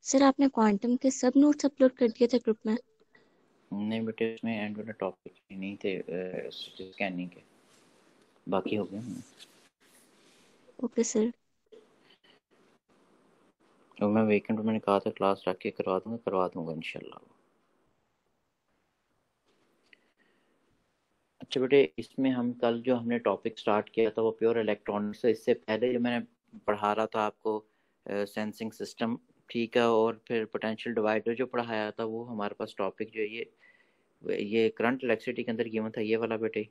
Sir आपने quantum के सब नोट्स अपलोड कर दिए थे ग्रुप में? नहीं बेटे, उसमें एंड वाला टॉपिक नहीं थे स्कैनिंग के, बाकी हो गया। Okay sir. और मैं वीकेंड में मैंने कहा था क्लास रख के करवा दूंगा इंशाल्लाह। अच्छा बेटे, इसमें हम कल जो हमने टॉपिक स्टार्ट किया था वो प्योर इलेक्ट्रॉनिक्स है। इससे पहले जो मैंने पढ़ा रहा था आपको सेंसिंग सिस्टम, ठीक है, और फिर पोटेंशियल डिवाइडर जो पढ़ाया था वो हमारे पास टॉपिक जो है ये करंट इलेक्ट्रिसिटी के अंदर गिवन था, ये वाला बेटे।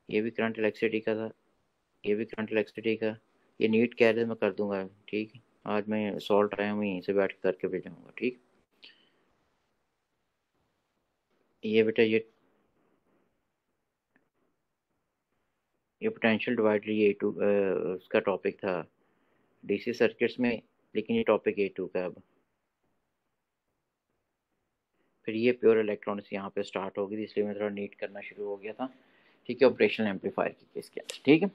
ये भी करंट इलेक्ट्रिसिटी का था, ये भी करंट इलेक्ट्रिसिटी का। ये नीट कह रहे मैं कर दूंगा, ठीक है। आज मैं सॉल्ट रहा हूँ, यहीं से बैठ के करके भेजाऊंगा, ठीक। ये बेटा ये पोटेंशियल डिवाइडर, ये A2 उसका टॉपिक था डीसी सर्किट्स में, लेकिन ये टॉपिक A2 का है अब। फिर ये प्योर इलेक्ट्रॉनिक्स यहाँ पे स्टार्ट होगी थी, इसलिए मैं थोड़ा नीट करना शुरू हो गया था, ठीक है, ऑपरेशनल एम्पलीफायर की केस के अंदर, ठीक है।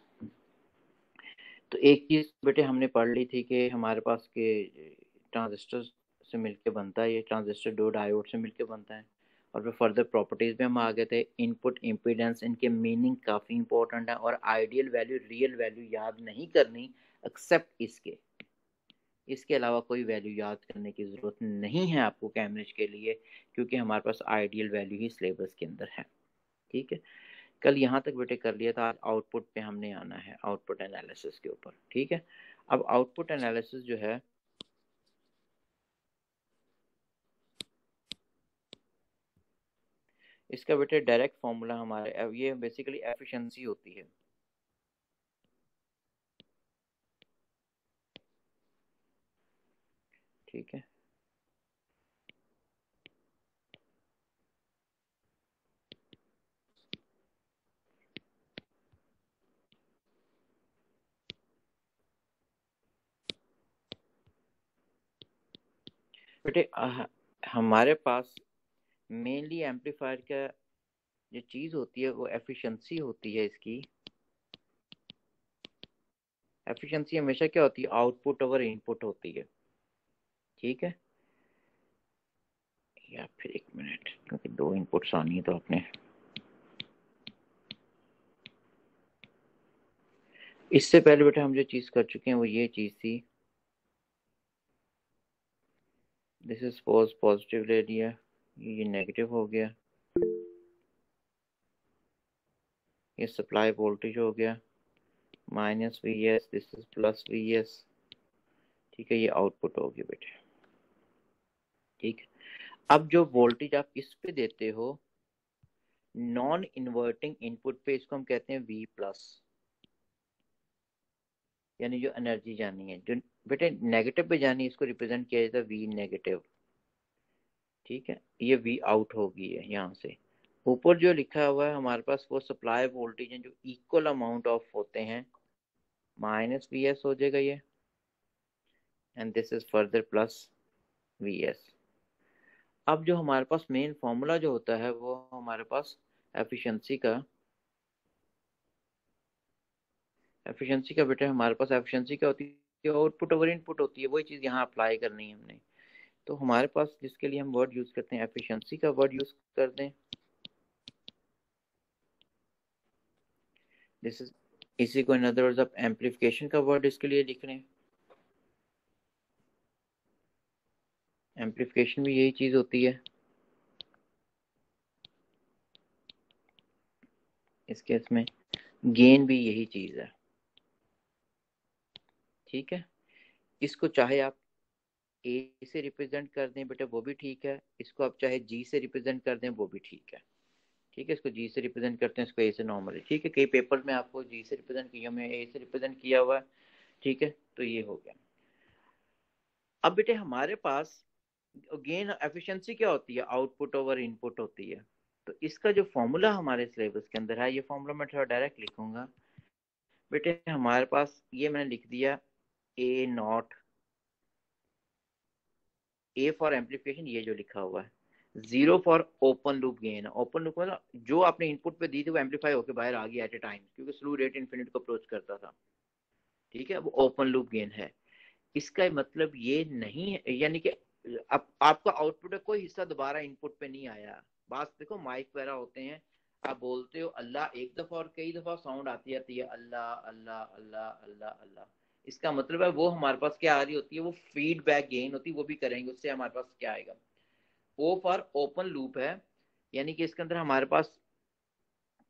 तो एक चीज बेटे हमने पढ़ ली थी कि हमारे पास के ट्रांजिस्टर से मिलके बनता है, ये ट्रांजिस्टर दो डायोड से मिलके बनता है। और फिर फर्दर प्रॉपर्टीज में हम आ गए थे। इनपुट इम्पीडेंस, इनके मीनिंग काफी इंपॉर्टेंट है, और आइडियल वैल्यू रियल वैल्यू याद नहीं करनी एक्सेप्ट इसके अलावा कोई वैल्यू याद करने की ज़रूरत नहीं है आपको कैम्ब्रिज के लिए, क्योंकि हमारे पास आइडियल वैल्यू ही सिलेबस के अंदर है, ठीक है। कल यहाँ तक बेटे कर लिया था, आज आउटपुट पे हमने आना है, आउटपुट एनालिसिस के ऊपर, ठीक है। अब आउटपुट एनालिसिस जो है इसका बेटे डायरेक्ट फॉर्मूला हमारे, ये बेसिकली एफिशिएंसी होती है, ठीक है। बेटे हमारे पास मेनली एम्पलीफायर का जो चीज होती है वो एफिशिएंसी होती है इसकी। एफिशिएंसी हमेशा क्या होती है, आउटपुट ओवर इनपुट होती है, ठीक है। या फिर एक मिनट, क्योंकि दो इनपुट्स आनी है तो अपने इससे पहले बेटा हम जो चीज कर चुके हैं वो ये चीज थी, दिस इज पॉजिटिव ले लिया, ये नेगेटिव हो गया, ये सप्लाई वोल्टेज हो गया -Vs, दिस इज +Vs, ठीक है। ये आउटपुट हो गया बेटे, ठीक है। अब जो वोल्टेज आप इस पे देते हो नॉन इन्वर्टिंग इनपुट पे, इसको हम कहते हैं V+, यानी जो एनर्जी जानी है, जो बेटे नेगेटिव पे जानी है इसको रिप्रेजेंट किया जाता है V-, ठीक है। ये V आउट होगी है यहाँ से। ऊपर जो लिखा हुआ है हमारे पास वो सप्लाई वोल्टेज है जो इक्वल अमाउंट ऑफ होते हैं, -Vs हो जाएगा ये, and this is further +Vs। अब जो हमारे पास मेन फॉर्मूला जो होता है वो हमारे पास एफिशिएंसी का, बेटे हमारे पास एफिशिएंसी क्या होती है, आउटपुट ओवर इनपुट होती है, वही चीज यहाँ अप्लाई करनी है हमने। तो हमारे पास जिसके लिए हम वर्ड यूज करते हैं एफिशिएंसी का वर्ड यूज कर दें, दिस इज, इसी को इन अदर वर्ड्स आप एम्पलीफिकेशन का वर्ड इसके लिए लिख रहे हैं। एम्पलीफिकेशन भी यही चीज होती है इस केस में, गेन भी यही चीज है, ठीक है। इसको चाहे आप ए से रिप्रेजेंट कर दें बेटा वो भी ठीक है, इसको आप चाहे जी से रिप्रेजेंट कर दें वो भी ठीक है, ठीक है। इसको जी से रिप्रेजेंट करते हैं, इसको ए से नॉर्मली, ठीक है। कई पेपर में आपको जी से रिप्रेजेंट किया, मैं ए से रिप्रेजेंट किया हुआ है, ठीक है। तो ये हो गया। अब बेटे हमारे पास गेन एफिशिएंसी क्या होती है, आउटपुट ओवर इनपुट होती है। तो इसका जो फॉर्मूला हमारे सिलेबस के अंदर है, ये फॉर्मूला मैं थोड़ा डायरेक्ट लिखूंगा बेटे। हमारे पास ये मैंने लिख दिया A0, ए फॉर एम्पलीफिकेशन, ये जो लिखा हुआ है, 0 for open loop gain. Open loop मतलब जो आपने इनपुट पे दी थी वो एम्पलीफाई होकर बाहर आ गया एट ए टाइम, क्योंकि स्लू रेट इन्फिनिट को अप्रोच करता था, ठीक है। वो ओपन लूप गेन है। इसका मतलब ये नहीं है, यानी कि अब आपका आउटपुट का कोई हिस्सा दोबारा इनपुट पे नहीं आया। बात देखो, माइक वगैरह होते हैं, आप बोलते हो अल्लाह एक दफा और कई दफा साउंड आती जाती है, अल्लाह अल्लाह अल्लाह अल्लाह अल्लाह। इसका मतलब है वो हमारे पास क्या आ रही होती है, वो फीडबैक गेन होती है, वो भी करेंगे, उससे हमारे पास क्या आएगा। ओ फॉर ओपन लूप है, यानी कि इसके अंदर हमारे पास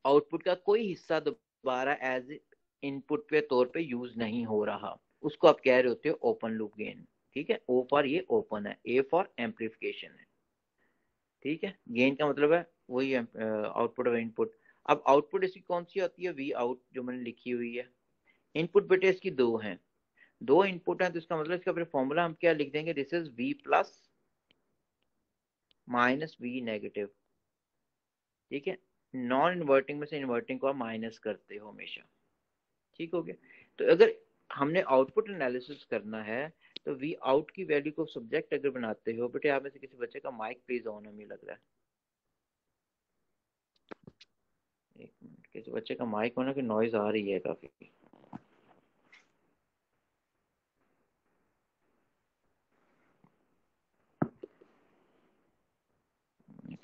आउटपुट का कोई हिस्सा दोबारा एज इनपुट पे तौर पे यूज नहीं हो रहा, उसको आप कह रहे होते हो ओपन लूप गेन। ठीक है, ओ फॉर ये ओपन है, ए फॉर एम्पलीफिकेशन है। ठीक है, गेन का मतलब है वही आउटपुट ऑफ इनपुट। अब आउटपुट इसकी कौन सी आती है, वी आउट जो मैंने लिखी हुई है। इनपुट बेटे इसकी दो हैं, दो इनपुट हैं, तो इसका मतलब इसका फिर फॉर्मूला हम क्या लिख देंगे, this is V plus minus V negative. ठीक है, नॉन इन्वर्टिंग में से इन्वर्टिंग को आप माइनस करते हो हमेशा। ठीक हो गया। तो अगर हमने आउटपुट एनालिसिस करना है, तो वी आउट की वैल्यू को सब्जेक्ट अगर बनाते हो बेटे, आप में से किसी बच्चे का माइक प्लीज ऑन हमें लग रहा है, एक मिनट, किसी बच्चे का माइक होना की नॉइज आ रही है काफी।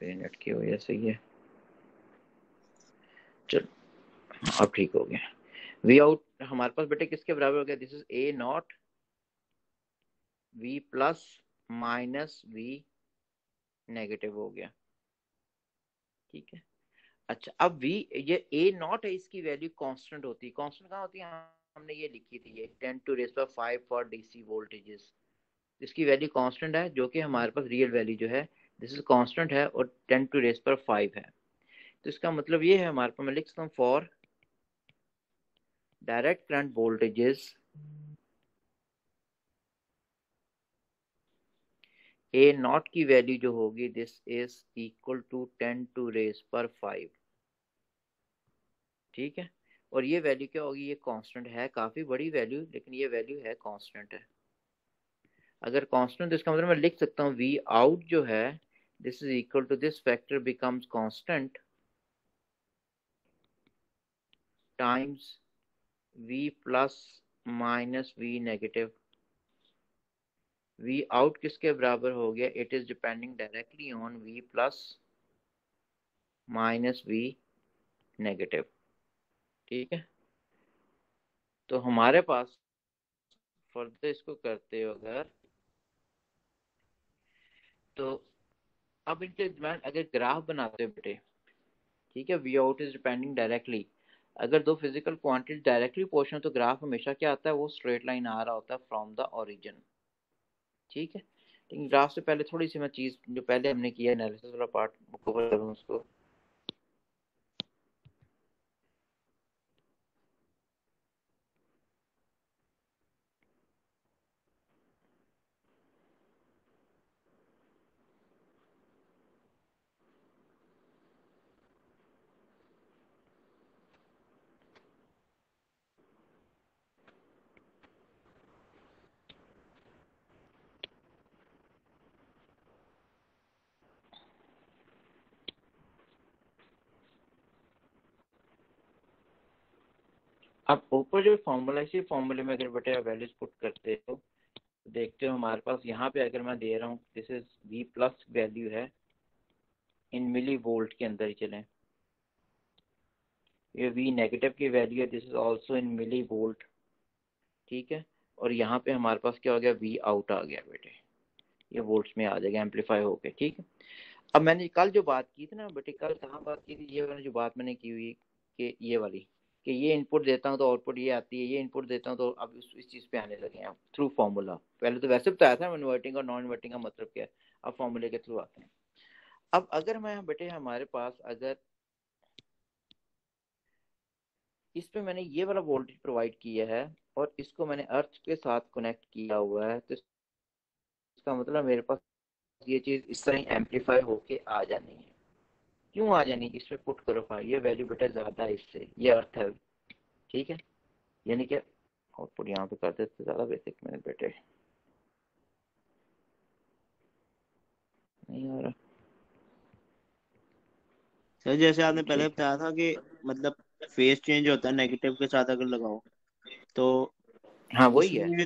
मेरे नेट की वजह से ही है। चल, अब ठीक हो गया। वी आउट हमारे पास बेटे किसके बराबर हो गया, this is A not V plus minus V negative हो गया। ठीक है, अच्छा अब वी, ये ए नॉट है, इसकी वैल्यू कांस्टेंट होती है। कांस्टेंट कहाँ होती है, हमने ये लिखी थी, ये 10⁵ फॉर डीसी वोल्टेजेस। इसकी वैल्यू कांस्टेंट है, जो कि हमारे पास रियल वैल्यू जो है दिस इज कांस्टेंट है, और 10⁵ है। तो इसका मतलब ये है हमारे पास, मैं लिख सकता हूँ for direct current voltages A not की वैल्यू जो होगी दिस इज इक्वल टू 10⁵ ठीक है, और ये वैल्यू क्या होगी, ये कांस्टेंट है, काफी बड़ी वैल्यू, लेकिन ये वैल्यू है कांस्टेंट है। अगर कांस्टेंट तो इसका मतलब मैं लिख सकता हूँ वी आउट जो है this is equal to this factor becomes constant times V plus minus V negative. V out किसके बराबर हो गया, it is depending directly on V plus minus V negative. ठीक है, तो हमारे पास फर्दर इसको करते हो अगर, तो अब इनके दरम्यान अगर ग्राफ बनाते हो बेटे, ठीक है, V out is depending directly, अगर दो फिजिकल क्वांटिटी डायरेक्टली पोर्शन तो ग्राफ हमेशा क्या आता है, वो स्ट्रेट लाइन आ रहा होता है फ्रॉम द ओरिजिन। ठीक है, लेकिन ग्राफ से पहले थोड़ी सी मैं चीज जो पहले हमने किया एनालिसिस वाला पार्ट कवर करूँ उसको। अब ऊपर जो फॉर्मूला, इसी फॉर्मूले में अगर बेटे वैल्यूज पुट करते हो, तो देखते हो हमारे पास यहाँ पे अगर मैं दे रहा हूँ this is V plus value है इन मिली वोल्ट के अंदर ही चलें, ये वी नेगेटिव की वैल्यू है this is also in milli volt. ठीक है, और यहाँ पे हमारे पास क्या हो गया, वी आउट आ गया बेटे, ये वोल्ट्स में आ जाएगा एम्पलीफाई होके। ठीक है, अब मैंने कल जो बात की थी ना बेटे, कल कहाँ बात की थी, ये वाली जो बात मैंने की हुई कि ये वाली, कि ये इनपुट देता हूँ तो आउटपुट ये आती है, ये इनपुट देता हूँ तो अब इस चीज पे आने लगे हैं थ्रू फॉर्मूला। पहले तो वैसे बताया था इन्वर्टिंग और नॉन इन्वर्टिंग का मतलब क्या है, अब फॉर्मूले के थ्रू आते हैं। अब अगर मैं बेटे हमारे पास अगर इस पे मैंने ये वाला वोल्टेज प्रोवाइड किया है और इसको मैंने अर्थ के साथ कनेक्ट किया हुआ है, तो इसका मतलब मेरे पास ये चीज इस तरह एम्पलीफाई होके आ जानी है। क्यों आ जानी, इस पे पुट करो फाइव, ये वैल्यू बेटा ज्यादा है इससे, ये अर्थ है। ठीक है, यानी कि आउटपुट यहाँ पे कर देते ज्यादा बेसिक में बेटे, नहीं आ रहा। सर जैसे आपने पहले ठीक है, बताया था कि मतलब फेस चेंज होता है नेगेटिव के साथ अगर लगाओ, तो हाँ वही है। इसमें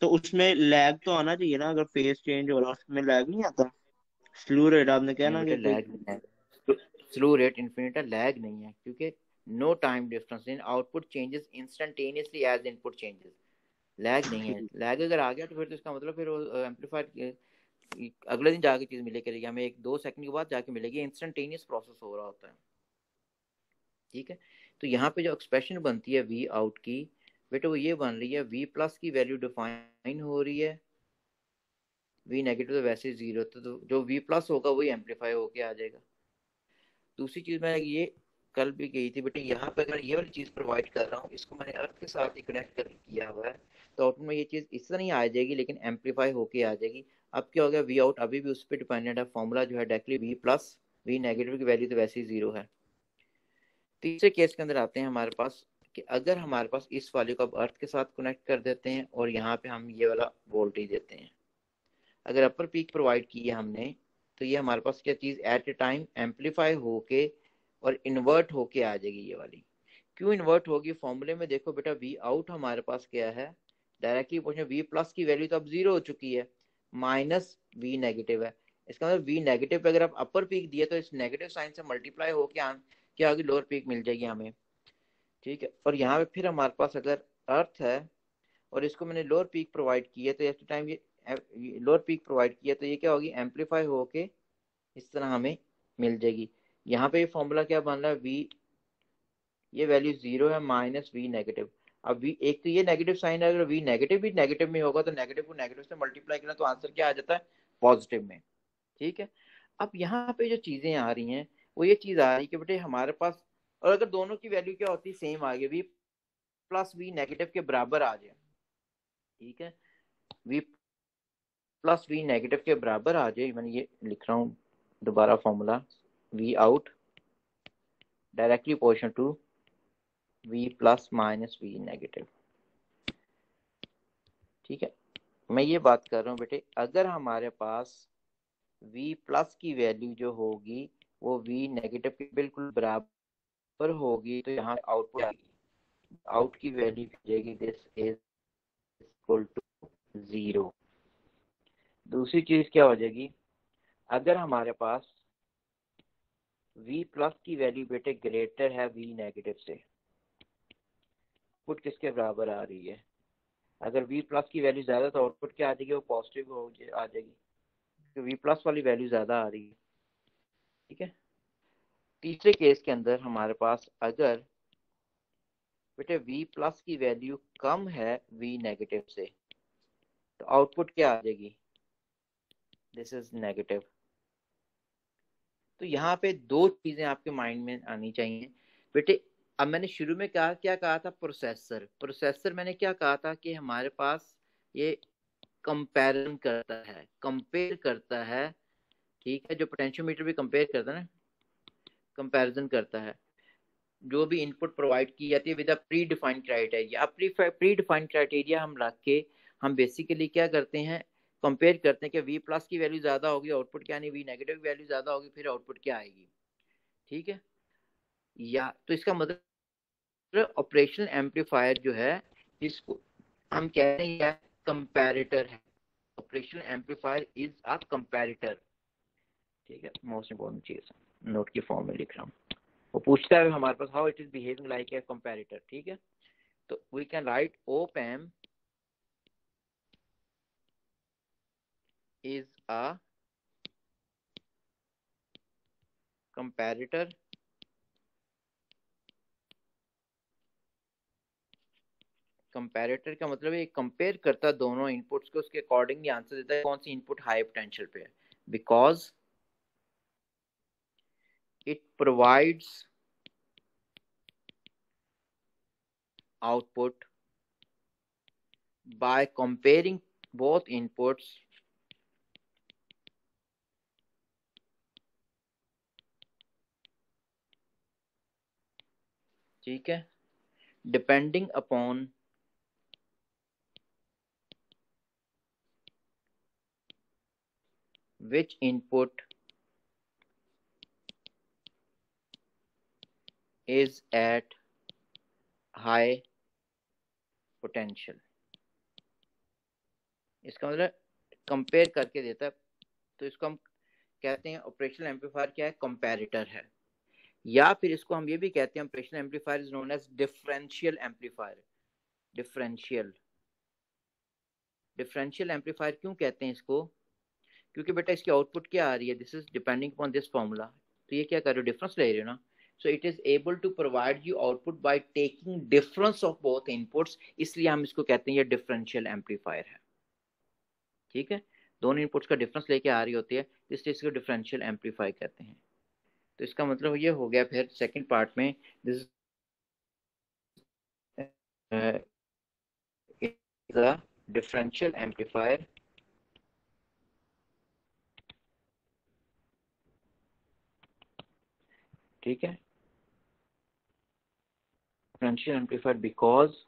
तो उसमें लैग तो आना चाहिए ना, अगर फेस चेंज हो रहा है उसमें लैग नहीं आता? स्लू रेट आपने कहा नहीं ना बेटा, कि कोई। लैग नहीं है। स्लो रेट इन्फिनिटा लैग नहीं है, क्योंकि no time difference in output changes instantaneously as input changes. Lag नहीं है। ठीक। लैग अगर आ गया तो फिर तो इसका मतलब फिर वो एम्पलीफायर अगले दिन जाके चीज मिले करेगी हमें, 1-2 सेकंड के बाद जाके मिलेगी। इंस्टेंटेनियस प्रोसेस हो रहा होता है। ठीक है। तो यहाँ पे जो एक्सप्रेशन बनती है वी आउट की, बेटा वो ये बन रही है, वी प्लस की वैल्यू डिफाइन हो रही है, वी नेगेटिव तो वैसे जीरो, तो जो वी प्लस होगा वही एम्पलीफाई होके आ जाएगा। दूसरी चीज मैं ये कल भी गई थी बेटे, यहाँ पे अगर ये वाली चीज प्रोवाइड कर रहा हूँ, इसको मैंने अर्थ के साथ ही कनेक्ट कर किया हुआ है, तो आउटपुट में ये चीज इस तरह नहीं आ जाएगी, लेकिन एम्पलीफाई होके आ जाएगी। अब क्या हो गया, वी आउट अभी भी उस पर डिपेंडेंट है, फॉर्मूला जो है directly V plus, V negative की वैल्यू तो वैसे ही जीरो है। तीसरे केस के अंदर आते हैं हमारे पास, कि अगर हमारे पास इस वाले को अब अर्थ के साथ कनेक्ट कर देते हैं और यहाँ पे हम ये वाला वोल्टेज देते हैं, अगर अपर पीक प्रोवाइड की है हमने, तो ये हमारे पास क्या चीज एट ए टाइम एम्पलीफाई होके और इन्वर्ट होके आ जाएगी ये वाली। क्यों इन्वर्ट होगी, फॉर्मूले में देखो बेटा, वी आउट हमारे पास क्या है, डायरेक्टली पूछे वी प्लस की वैल्यू तो अब जीरो हो चुकी है, माइनस वी नेगेटिव है। इसका मतलब वी नेगेटिव पे अगर आप अपर पीक दिए तो इस नेगेटिव साइन से मल्टीप्लाई होके क्या होगी, लोअर पीक मिल जाएगी हमें। ठीक है। और यहाँ पे फिर हमारे पास अगर अर्थ है और इसको मैंने लोअर पीक प्रोवाइड की है, तो एट टाइम ये लोअर पीक प्रोवाइड किया, तो ये क्या होगी, एम्पलीफाई होके इस तरह हमें मिल जाएगी। यहाँ पे ये फॉर्मूला क्या बन रहा है, वी, ये वैल्यू जीरो है, माइनस वी नेगेटिव। अब वी, एक तो ये नेगेटिव साइन है, अगर वी नेगेटिव भी नेगेटिव में होगा तो नेगेटिव को नेगेटिव से मल्टीप्लाई करना, तो आंसर क्या आ जाता है, पॉजिटिव में। ठीक है। अब यहाँ पे जो चीजें आ रही हैं, वो ये चीज आ रही है कि बेटे हमारे पास, और अगर दोनों की वैल्यू क्या होती है, सेम आ गई, वी प्लस वी नेगेटिव के बराबर आ जाए। ठीक है। वी प्लस वी नेगेटिव के बराबर आ जाए, मैंने ये लिख रहा हूँ दोबारा formula, V out directly proportional to V plus minus V negative. ठीक है। मैं ये बात कर रहा हूँ बेटे, अगर हमारे पास v प्लस की वैल्यू जो होगी वो v नेगेटिव के बिल्कुल बराबर होगी, तो यहाँ आउटपुट आएगी, आउट की वैल्यू हो जाएगी this is equal to zero. दूसरी चीज क्या हो जाएगी, अगर हमारे पास v प्लस की वैल्यू बेटे ग्रेटर है v नेगेटिव से, आउटपुट किसके बराबर आ रही है, अगर v प्लस की वैल्यू ज्यादा तो आउटपुट क्या आ जाएगी, वो पॉजिटिव आ जाएगी, क्योंकि v प्लस वाली वैल्यू ज्यादा आ रही है। ठीक है। तीसरे केस के अंदर हमारे पास अगर बेटे v प्लस की वैल्यू कम है v नेगेटिव से, तो आउटपुट क्या आ जाएगी, दिस इज नेगेटिव। तो यहाँ पे दो चीजें आपके माइंड में आनी चाहिए बेटे। अब मैंने शुरू में कहा, क्या कहा था, प्रोसेसर, प्रोसेसर मैंने क्या कहा था कि हमारे पास ये कंपैरिजन करता है, कंपेयर करता है। ठीक है। जो पोटेंशियोमीटर भी कंपेयर करता है ना, कंपैरिजन करता है, जो भी इनपुट प्रोवाइड की जाती है विद प्री डिफाइंड क्राइटेरिया। अब प्री डिफाइंड क्राइटेरिया हम रख के हम बेसिकली क्या करते हैं, कंपेयर करते हैं कि वी प्लस की वैल्यू ज्यादा होगी, आउटपुट क्या नहीं, वी नेगेटिव की वैल्यू ज्यादा होगी, फिर आउटपुट क्या आएगी। ठीक है। या तो इसका मतलब ऑपरेशनल एम्पलीफायर जो है, इसको हम कह रहे हैं कंपैरेटर है, operational amplifier is a comparator. ठीक है। मोस्ट इंपॉर्टेंट चीज नोट की फॉर्म में लिख रहा हूँ। वो पूछता है हमारे पास how it is behaving like a comparator. ठीक है। तो we can write op amp is a comparator comparator का मतलब है कंपेयर करता है दोनों इनपुट्स को, उसके अकॉर्डिंगली आंसर देता है कौन सी इनपुट हाई पोटेंशियल पे है, because it provides output by comparing both inputs ठीक है, depending upon which input is at high potential। इसका मतलब कंपेयर करके देता है। तो इसको हम कहते हैं ऑपरेशनल एम्पलीफायर क्या है, कंपैरेटर है। या फिर इसको हम ये भी कहते हैं operational amplifier is known as differential amplifier. Differential differential amplifier क्यों कहते हैं इसको, क्योंकि बेटा इसकी आउटपुट क्या आ रही है, this is depending upon this formula. तो ये क्या कर रहे हो, डिफरेंस ले रहे हो ना। So it is able to provide you output by taking difference of both inputs, इसलिए हम इसको कहते हैं ये डिफरेंशियल एम्पलीफायर है। ठीक है, दोनों इनपुट्स का डिफरेंस लेके आ रही होती है, इसलिए इसको डिफरेंशियल एम्पलीफाई कहते हैं। तो इसका मतलब ये हो गया फिर सेकंड पार्ट में, this is a differential amplifier. ठीक है, differential amplifier because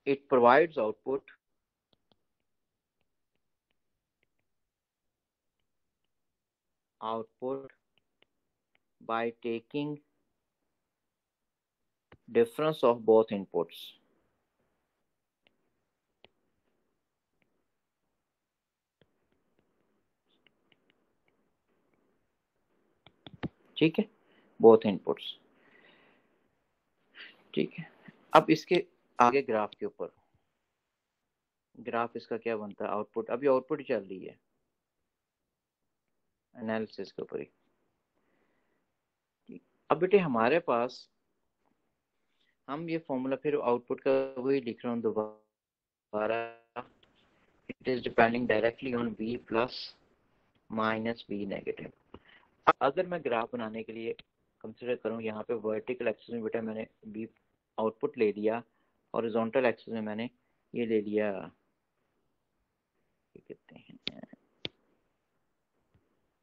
it provides output by taking difference of both inputs। ठीक है, both inputs। ठीक है, अब इसके आगे ग्राफ के ऊपर, ग्राफ इसका क्या बनता है, आउटपुट, अभी आउटपुट ही चल रही है एनालिसिस के ऊपर ही। अब बेटे हमारे पास, हम ये फॉर्मूला फिर आउटपुट का वही लिख रहा हूँ दोबारा, it is depending directly on V plus minus V negative. अगर मैं ग्राफ बनाने के लिए कंसिडर करूं, यहाँ पे वर्टिकल एक्सिस में बेटा मैंने V आउटपुट ले लिया, हॉरिजॉन्टल एक्सिस में मैंने ये ले लिया, क्या कहते हैं,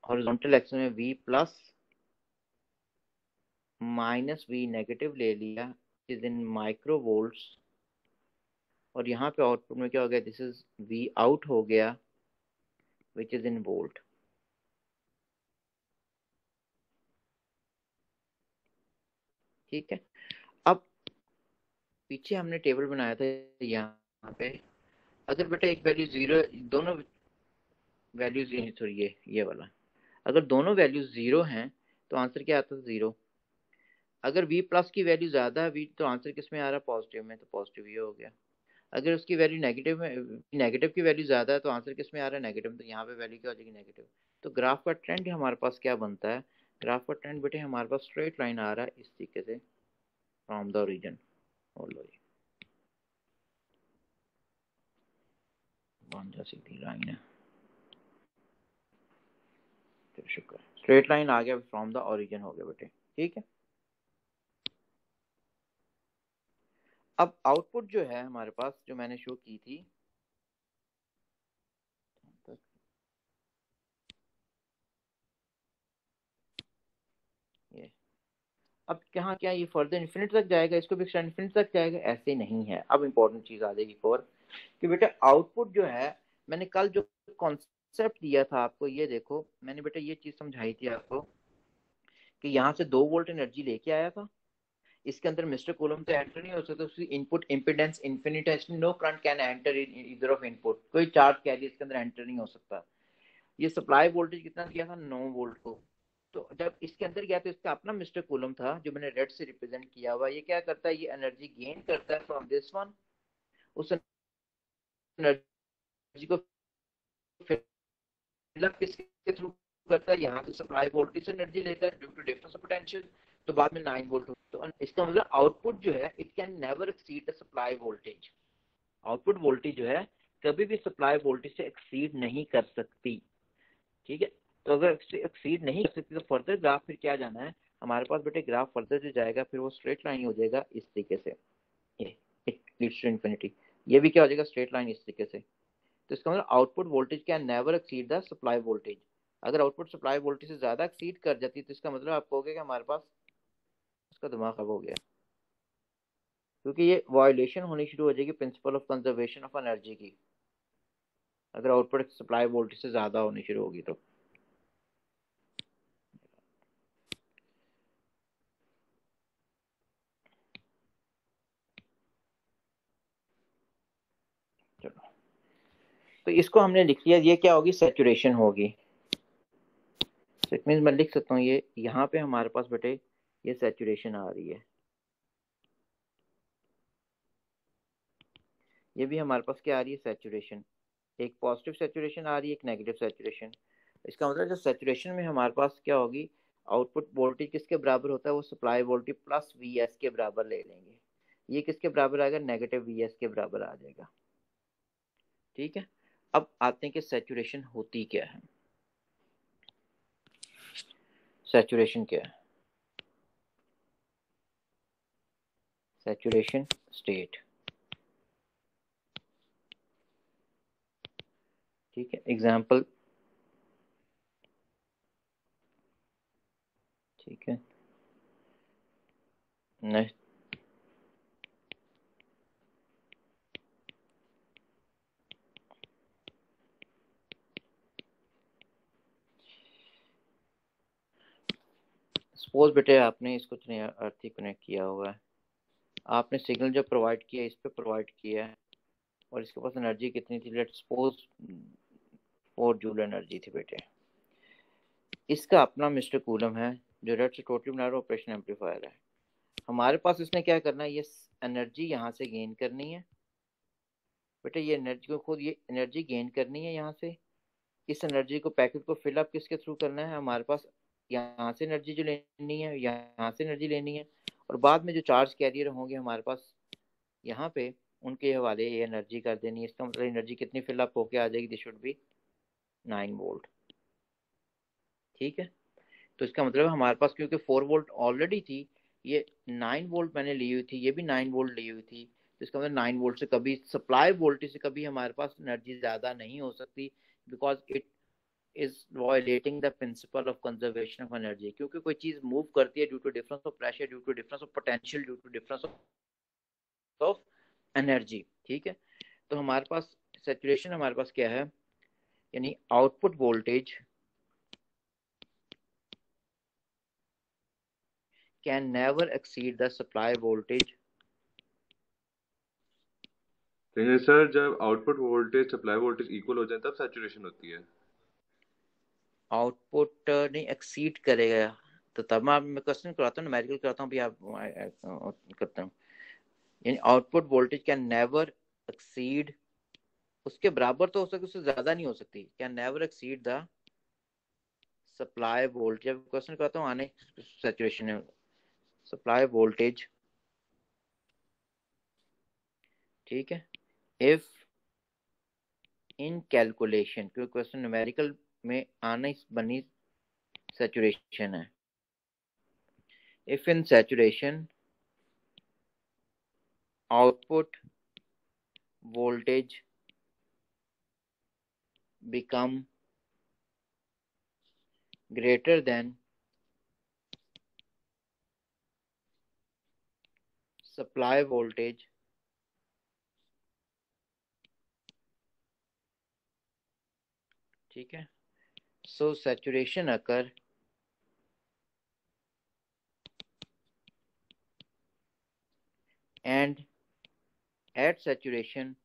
हॉरिजॉन्टल एक्सिस में V plus minus V negative ले लिया, इज इन माइक्रो वोल्ट्स। और यहाँ पे आउटपुट में क्या हो गया, दिस इज V आउट हो गया विच इज इन वोल्ट। ठीक है, अब पीछे हमने टेबल बनाया था यहाँ पे, अगर बेटा एक वैल्यू जीरो, दोनों वैल्यूज, सॉरी ये वाला, अगर दोनों वैल्यूज जीरो हैं तो आंसर क्या आता है, जीरो। अगर V प्लस की वैल्यू ज्यादा है V, तो आंसर किस में आ रहा है, पॉजिटिव में, तो पॉजिटिव ये हो गया। अगर उसकी वैल्यू नेगेटिव में, नेगेटिव की वैल्यू ज्यादा है तो आंसर किस में आ रहा है, नेगेटिव में, तो यहाँ पे वैल्यू क्या हो जाएगी, नेगेटिव। तो ग्राफ का ट्रेंड हमारे पास क्या बनता है, ग्राफ का ट्रेंड बेटे हमारे पास स्ट्रेट लाइन आ रहा है इस तरीके से फ्रॉम द ओरिजिन। और लो जी, बन जा सीधी लाइन है, शुक्र, स्ट्रेट लाइन आ गया फ्रॉम द ओरिजिन हो गया बेटे। ठीक है, अब आउटपुट जो है हमारे पास, जो मैंने शो की थी, ये अब कहाँ क्या ये फर्दर इन्फिनिट तक जाएगा, इसको भी इन्फिनिट तक जाएगा, ऐसे नहीं है। अब इंपॉर्टेंट चीज आ जाएगी और, कि बेटा आउटपुट जो है, मैंने कल जो कॉन्सेप्ट दिया था आपको, ये देखो मैंने बेटा ये चीज समझाई थी आपको, कि यहाँ से 2 वोल्ट एनर्जी लेके आया था, इसके अंदर मिस्टर कूलम तो एंटर नहीं हो सकता, उसकी इनपुट इम्पिडेंस इन्फिनिट है, no current can enter in either of input, कोई चार्ज कैरी इसके अंदर एंटर नहीं हो सकता। ये सप्लाई वोल्टेज कितना दिया था, 9 वोल्ट को। तो जब इसके अंदर गया तो इसका अपना मिस्टर कूलम था जो मैंने रेड से रिप्रेजेंट किया हुआ, ये क्या करता है, ये एनर्जी गेन करता है फ्रॉम दिस वन, उस एनर्जी को फिलअप किसके थ्रू करता है, यहाँ से सप्लाई वोल्टेज से एनर्जी लेता है due to difference of potential, तो बाद में 9 वोल्ट। तो इसका मतलब आउटपुट जो है, it can never exceed the supply voltage. Output voltage जो है कभी भी सप्लाई वोल्टेज से एक्सीड नहीं कर सकती। ठीक है, तो अगर एक्सीड नहीं कर सकती तो फर्दर ग्राफ फिर क्या जाना है हमारे पास बेटे, ग्राफ फर्दर जो जाएगा फिर वो स्ट्रेट लाइन हो जाएगा इस तरीके से, ये इट लीड्स टू इंफिनिटी। ये भी क्या हो जाएगा, स्ट्रेट लाइन इस तरीके से। तो इसका मतलब output voltage can never exceed the supply voltage. अगर आउटपुट सप्लाई वोल्टेज से ज्यादा एक्सीड कर जाती है तो इसका मतलब आप कहोगे कि हमारे पास, उसका दिमाग खराब हो गया, क्योंकि ये वायोलेशन होनी शुरू हो जाएगी principal of conservation of energy की, अगर आउटपुट सप्लाई वोल्टेज से ज्यादा होनी शुरू होगी तो। तो इसको हमने लिख लिया, ये क्या होगी, सैचुरेशन होगी। तो इट मीन मैं लिख सकता हूँ ये यहाँ पे हमारे पास बेटे ये सैचुरेशन आ रही है, ये भी हमारे पास क्या आ रही है, सैचुरेशन। एक पॉजिटिव सैचुरेशन आ रही है, एक नेगेटिव सैचुरेशन। इसका मतलब जो सैचुरेशन में हमारे पास क्या होगी, आउटपुट वोल्टेज किसके बराबर होता है, वो supply voltage plus V S के बराबर ले लेंगे। ये किसके बराबर आएगा, नेगेटिव वी एस के बराबर आ जाएगा। ठीक है, अब आते हैं कि सैचुरेशन होती क्या है। सैचुरेशन क्या है, सैचुरेशन स्टेट। ठीक है, एग्जाम्पल। ठीक है, नेक्स्ट। सपोज बेटे आपने इसको अर्थ ही कनेक्ट किया हुआ है, आपने सिग्नल जो प्रोवाइड किया इस पे प्रोवाइड किया है, और इसके पास एनर्जी कितनी थी, लेट्स सपोज 4 जूल एनर्जी थी बेटे। इसका अपना मिस्टर कूलम है जो रेड से टोटली बना रहा ऑपरेशन एम्पलीफायर है। हमारे पास इसने क्या करना है, ये एनर्जी यहाँ से गेन करनी है बेटे, ये एनर्जी को खुद ये एनर्जी गेन करनी है यहाँ से। इस एनर्जी को पैकेट को फिल अप किसके थ्रू करना है, हमारे पास यहाँ से एनर्जी जो लेनी है, यहाँ से एनर्जी लेनी है, और बाद में जो चार्ज कैरियर होंगे हमारे पास यहाँ पे, उनके हवाले ये एनर्जी कर देनी है। इसका मतलब एनर्जी कितनी फिल अप होके आ जाएगी, दिस शुड बी 9 वोल्ट। ठीक है, तो इसका मतलब हमारे पास क्योंकि 4 वोल्ट ऑलरेडी थी, ये 9 वोल्ट मैंने ली हुई थी, ये भी 9 वोल्ट ली हुई थी, तो इसका मतलब 9 वोल्ट से कभी सप्लाई वोल्टेज से कभी हमारे पास एनर्जी ज्यादा नहीं हो सकती, because it is violating the principle of conservation of energy. क्योंकि कोई चीज मूव करती है due to difference of pressure, due to difference of potential, due to difference of energy. ठीक है, तो हमारे पास सैचुरेशन हमारे पास क्या है, यानी output voltage can never exceed the supply voltage. तो सर जब output voltage supply voltage equal हो जाए तब सैचुरेशन होती है। आउटपुट नहीं एक्सीड करेगा, तो तब मैं क्वेश्चन कराता हूँ, न्यूमेरिकल कराता हूँ, अभी आप करता हूँ। यानी output voltage can never exceed, उसके बराबर तो हो सकती, उससे ज्यादा नहीं हो सकती, can never exceed the supply voltage. Question करता हूँ आने सैचुरेशन में, सप्लाई वोल्टेज। ठीक है, इफ इन कैलकुलेशन, क्योंकि क्वेश्चन न्यूमेरिकल में आना इस बनी सैचुरेशन है। If in saturation output voltage become greater than supply voltage ठीक है, so saturation occur and at saturation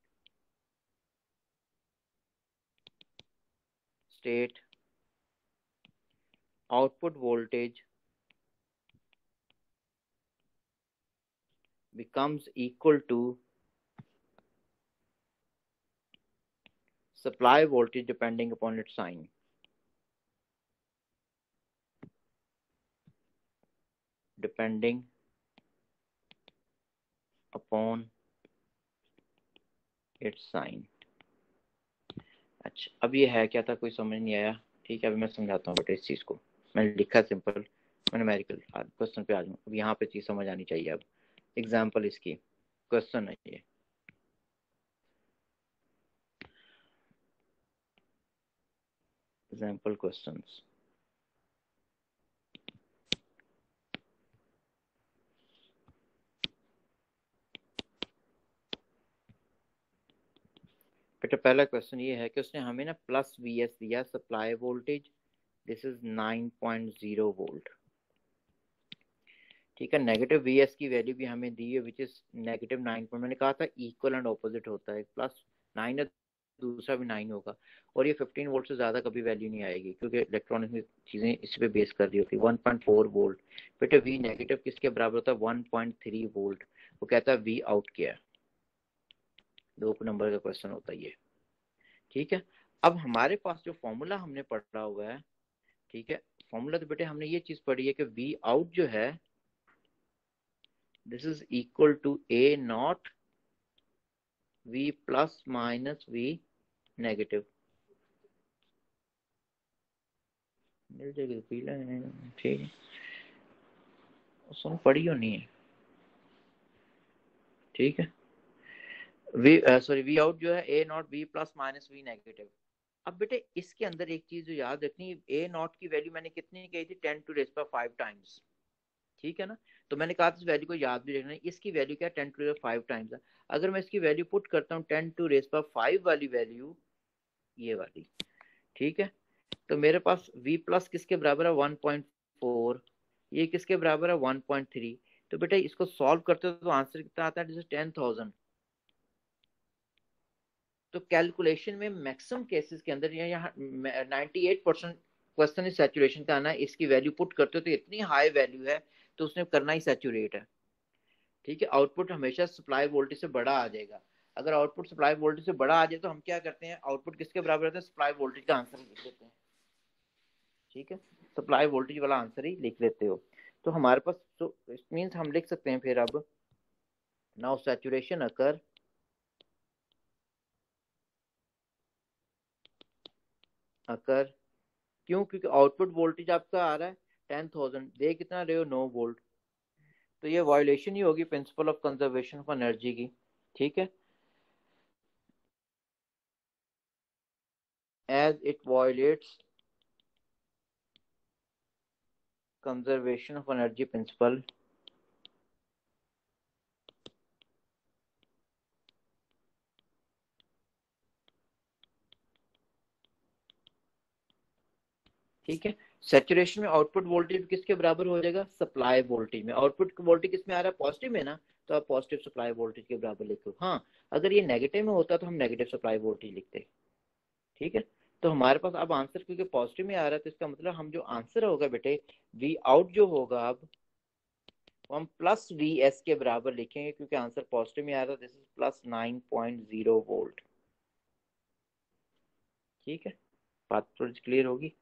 state output voltage becomes equal to supply voltage depending upon its sign। depending upon its sign। अच्छा, अब ये है क्या था, कोई समझ नहीं आया। ठीक है, अभी मैं समझाता हूँ बेटे इस चीज को, मैंने लिखा सिंपल, मैं न्यूमेरिकल क्वेश्चन पे आ जाऊँ। अब यहाँ पे चीज समझ आनी चाहिए। अब एग्जाम्पल इसकी क्वेश्चन है ये, एग्जाम्पल क्वेश्चंस। बेटा पहला क्वेश्चन ये है कि उसने हमें ना प्लस वी एस दिया supply voltage, this is 9.0 volt. ठीक है, नेगेटिव वी एस की वैल्यू भी हमें दी है विच इज -9 मैंने कहा था इक्वल एंड ऑपोजिट होता है, प्लस 9 है दूसरा भी 9 होगा, और ये 15 वोल्ट से ज़्यादा कभी वैल्यू नहीं आएगी, क्योंकि इलेक्ट्रॉनिक्स में चीज़ें इस पे बेस कर दी होती है। 1.4 वोल्ट बेटे वी नेगेटिव किसके बराबर होता है? 1.3 वोल्ट। वो कहता है वी आउट क्या है, 2 नंबर का क्वेश्चन होता है ये, ठीक है। अब हमारे पास जो फॉर्मूला हमने पढ़ा हुआ है, ठीक है, फॉर्मूला तो बेटे हमने ये चीज पढ़ी है कि वी आउट जो है this is equal to A not V plus minus V negative. मिल जाएगी तो पी लें, ठीक है, सुन पढ़ी होनी है, ठीक है। वी सॉरी वी आउट जो है A not V plus minus V negative. अब बेटे इसके अंदर एक चीज जो याद रखनी, ए नॉट की वैल्यू मैंने कितनी कही थी? 10 टू रेज पर 5 टाइम्स, ठीक है ना। तो मैंने कहा इस वैल्यू को याद भी रखना है। इसकी वैल्यू क्या है? 10 टू 5 टाइम्स है। अगर मैं इसकी वैल्यू पुट करता हूँ 10 टू रेज पर 5 वाली वैल्यू, ये वाली, ठीक है, तो मेरे पास v प्लस किसके बराबर है? 1.4, ये किसके बराबर है? 1.3। तो बेटा इसको सॉल्व करते हो तो आंसर कितना आता है? जैसे 10,000। तो कैलकुलेशन में मैक्सिमम केसेस के अंदर यहाँ 98% क्वेश्चन इज सैचुरेशन का आना है। इसकी वैल्यू पुट करते हो तो इतनी हाई वैल्यू है तो उसने करना ही सैचुरेट है, ठीक है। आउटपुट हमेशा सप्लाई वोल्टेज से बड़ा आ जाएगा। अगर आउटपुट सप्लाई वोल्टेज से बड़ा आ जाए तो हम क्या करते हैं? आउटपुट किसके बराबर रहता है? सप्लाई वोल्टेज का आंसर लिख लेते हैं, ठीक है, सप्लाई वोल्टेज वाला आंसर ही लिख लेते हो। तो हमारे पास तो इट मीन्स हम लिख सकते हैं फिर अब नाउ सैचुरेशन अकर क्यों? क्योंकि आउटपुट वोल्टेज आपका आ रहा है 10,000, दे कितना रहे हो? 9 वोल्ट। तो ये वायोलेशन ही होगी principle of conservation of energy की, ठीक है, as it violates conservation of energy principle ठीक है। सैचुरेशन में आउटपुट वोल्टेज किसके बराबर हो जाएगा? सप्लाई वोल्टेज में। आउटपुट वोल्टेज किस में आ रहा है? पॉजिटिव में ना, तो आप पॉजिटिव सप्लाई वोल्टेज के बराबर लिखो। हाँ, अगर ये नेगेटिव में होता तो हम नेगेटिव सप्लाई वोल्टेज लिखते, ठीक है। तो हमारे पास अब आंसर क्योंकि पॉजिटिव में आ रहा है तो इसका मतलब हम जो आंसर होगा बेटे वी आउट जो होगा अब हम प्लस वी एस के बराबर लिखेंगे, क्योंकि आंसर पॉजिटिव में आ रहा है। दिस इज प्लस 9.0 वोल्ट, ठीक है, बात थोड़ी क्लियर होगी।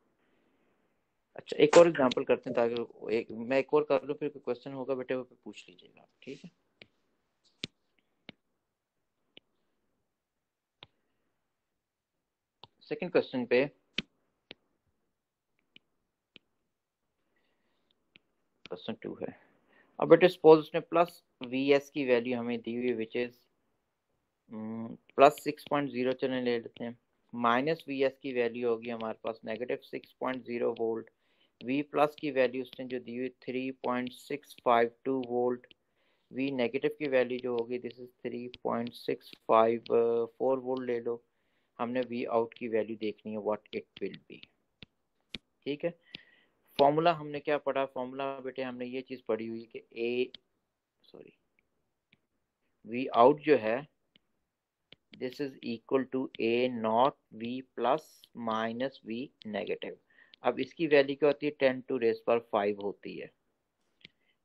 अच्छा एक और एग्जांपल करते हैं ताकि मैं एक और कर लूँ, फिर क्वेश्चन होगा बेटे वो पूछ लीजिएगा, ठीक है। सेकंड क्वेश्चन पे क्वेश्चन 2 है। अब बेटे सपोज उसने प्लस वी एस की वैल्यू हमें दी हुई विच इज प्लस 6.0, चलें ले लेते हैं। माइनस वी एस की वैल्यू होगी हमारे पास नेगेटिव 6.0 वोल्ट। वी प्लस की वैल्यू उसने जो दी हुई 3.652 वोल्ट। वी नेगेटिव की वैल्यू जो होगी दिस इज 3.654 वोल्ट ले लो। हमने वी आउट की वैल्यू देखनी है व्हाट इट विल बी, ठीक है। फॉर्मूला हमने क्या पढ़ा? फॉर्मूला बेटे हमने ये चीज पढ़ी हुई कि वी आउट जो है this is equal to A not V plus minus V negative. अब इसकी वैल्यू क्या होती है? 10 टू रेज पर 5 होती है,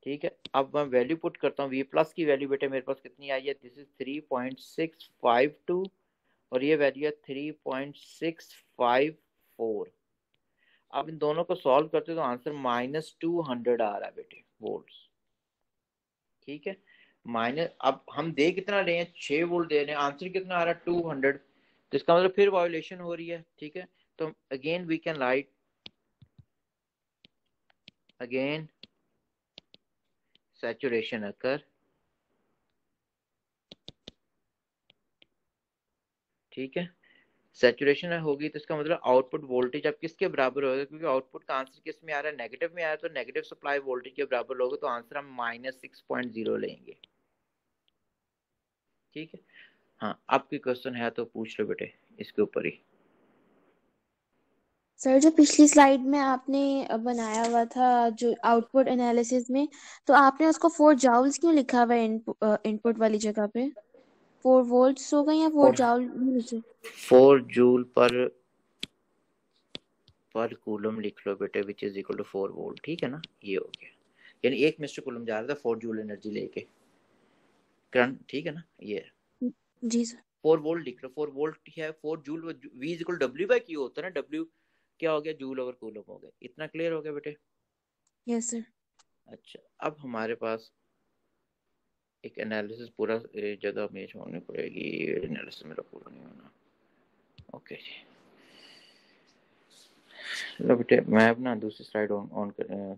ठीक है। अब मैं वैल्यू पुट करता हूँ। वी प्लस की वैल्यू बेटे मेरे पास कितनी आई है? दिस इज 3.652 और ये वैल्यू है 3.654। अब इन दोनों को सॉल्व करते तो आंसर -200 आ रहा है बेटे वोल्ट्स, ठीक है। माइनस अब हम दे कितना रहे हैं? 6 वोल्ट दे रहे हैं, आंसर कितना आ रहा है? 200। तो इसका मतलब फिर वायोलेशन हो रही है, ठीक है। तो again we can write again saturation occur, ठीक है। सैचुरेशन होगी तो इसका मतलब आउटपुट वोल्टेज अब किसके बराबर होगा? क्योंकि आउटपुट का आंसर किस में आ रहा है? नेगेटिव में आ रहा है, तो नेगेटिव सप्लाई वोल्टेज के बराबर होगा, तो आंसर हम -6.0 लेंगे, ठीक है। हाँ आपकी क्वेश्चन है तो पूछ लो बेटे इसके ऊपर ही। सर जो पिछली स्लाइड में आपने बनाया हुआ था जो आउटपुट एनालिसिस में, तो आपने उसको 4 जूल्स क्यों लिखा हुआ है इनपुट वाली जगह पे? 4 वोल्ट्स हो गए या 4 जूल? 4 जूल पर कूलम लिख लो बेटे, which is equal to 4 volt. ठीक है ना, ये हो गया, यानी 1 मिस्टर कूलम जा रहा था 4 जूल एनर्जी लेके करंट। ठीक है ना, ये जी सर। 4 वोल्ट लिख लो। 4 वोल्ट है 4 joule, V is equal W by Q होता है ना, डब्ल्यू क्या हो गया, जूल ओवर कूलम हो गया। इतना क्लियर हो गया बेटे? Yes sir. अच्छा, अब हमारे पास एक एनालिसिस पूरा जगह में छोड़नी पड़ेगी, एनालिसिस मेरा पूरा नहीं होना। ओके जी, चलो बेटे मैं अपना दूसरी स्लाइड ऑन कर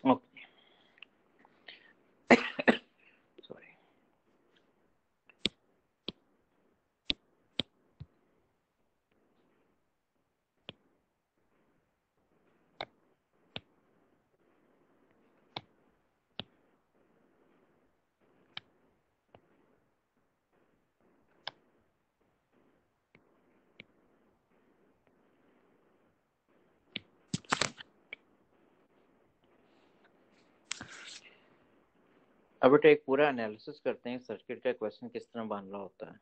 ओके, सॉरी। अब बेटा एक पूरा एनालिसिस करते हैं सर्किट का, क्वेश्चन किस तरह बन रहा होता है।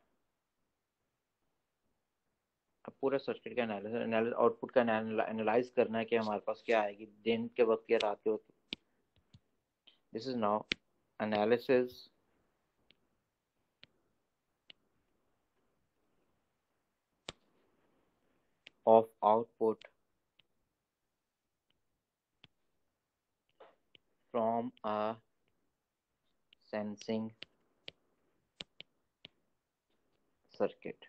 अब पूरा सर्किट का एनालिसिस आउटपुट का एनालाइज करना है कि हमारे पास क्या आएगी दिन के वक्त या रात के वक्त। This is now analysis of output from a sensing circuit.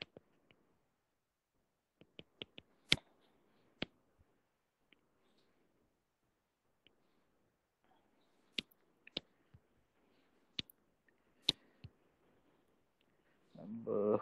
अब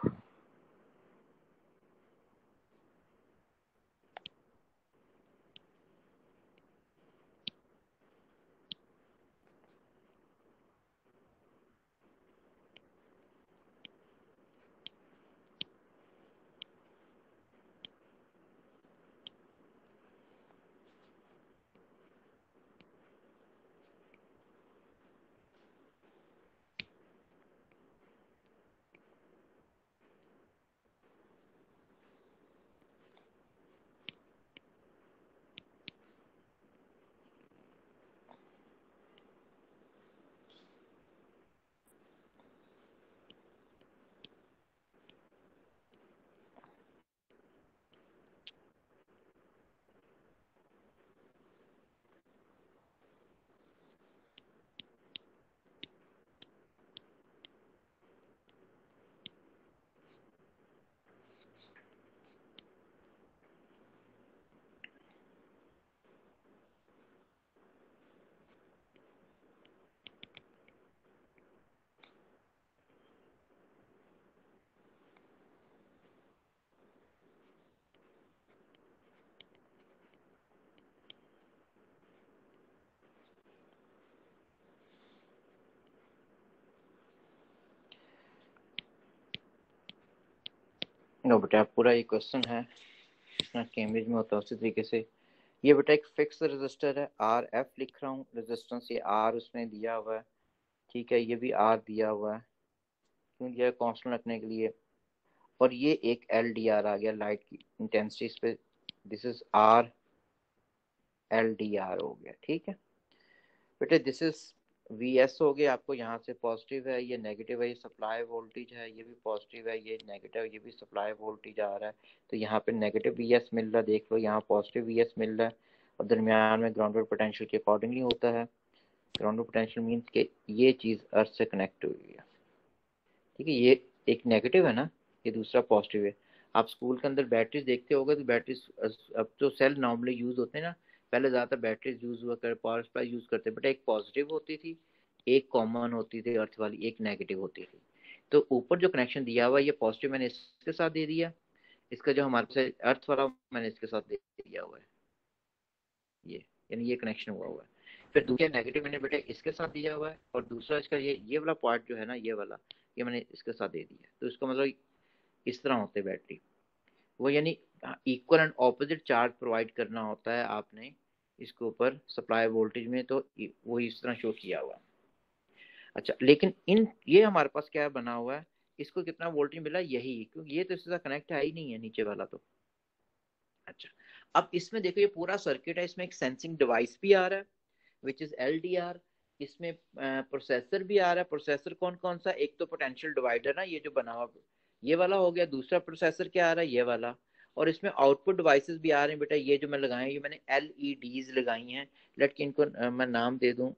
नो बेटा पूरा ये क्वेश्चन है ना, कैम्ब्रिज में होता है उसी तरीके से। ये बेटा एक फिक्स रेजिस्टर है, आर एफ लिख रहा हूँ रेजिस्टेंस, ये आर उसने दिया हुआ है। ठीक है, ये भी आर दिया हुआ है, क्यों दिया है, कांस्टेंट रखने के लिए। और ये एक एल डी आर आ गया लाइट की इंटेंसिटी पे, this is are L D are हो गया। ठीक है बेटे, दिस इज वी एस हो गया, आपको यहाँ से पॉजिटिव है, ये नेगेटिव है, ये सप्लाई वोल्टेज है, ये भी पॉजिटिव है, ये नेगेटिव, ये भी सप्लाई वोल्टेज आ रहा है। तो यहाँ पे नेगेटिव वी एस मिल रहा है, देख लो यहाँ पॉजिटिव वी एस मिल रहा है। और दरमियान में ग्राउंडेड पोटेंशियल के अकॉर्डिंगली होता है। ग्राउंडेड पोटेंशियल मीन्स कि ये चीज़ अर्थ से कनेक्ट हुई है, ठीक है। ये एक नेगेटिव है ना, ये दूसरा पॉजिटिव है। आप स्कूल के अंदर बैटरीज देखते होगे तो बैटरीज, अब तो सेल नॉर्मली यूज होते हैं ना, पहले ज़्यादातर बैटरीज यूज हुआ कर, पावर सप्लाई यूज करते, बट एक पॉजिटिव होती थी, एक कॉमन होती थी अर्थ वाली, एक नेगेटिव होती थी। तो ऊपर जो कनेक्शन दिया हुआ है ये पॉजिटिव मैंने इसके साथ दे दिया, इसका जो हमारे पास अर्थ वाला मैंने इसके साथ दे दिया हुआ है, ये यानी ये कनेक्शन हुआ हुआ है। फिर दूसरा नेगेटिव मैंने बेटा इसके साथ दिया हुआ है, और दूसरा इसका ये वाला पार्ट जो है ना, ये वाला, ये मैंने इसके साथ दे दिया। तो इसका मतलब इस तरह होते बैटरी, वो यानी equal and opposite charge provide करना होता है आपने इसके ऊपर सप्लाई वोल्टेज में, तो वो इस तरह शो किया हुआ है। अच्छा, लेकिन ये हमारे पास क्या बना हुआ है, इसको कितना वोल्टेज मिला, यही, क्योंकि ये तो इसके साथ कनेक्ट है ही नहीं है नीचे वाला तो। अच्छा, अब इसमें देखो ये पूरा सर्किट है, इसमें एक सेंसिंग डिवाइस भी आ रहा है विच इज LDR, इसमें प्रोसेसर भी आ रहा है। प्रोसेसर कौन कौन सा, एक तो पोटेंशियल डिवाइडर ना, ये जो बना हुआ ये वाला हो गया। दूसरा प्रोसेसर क्या आ रहा है, ये वाला। और इसमें आउटपुट डिवाइसेस भी आ रहे हैं बेटा, ये जो मैं लगाए हैं, ये मैंने LEDs लगाई हैं। लेट के इनको मैं नाम दे दूं,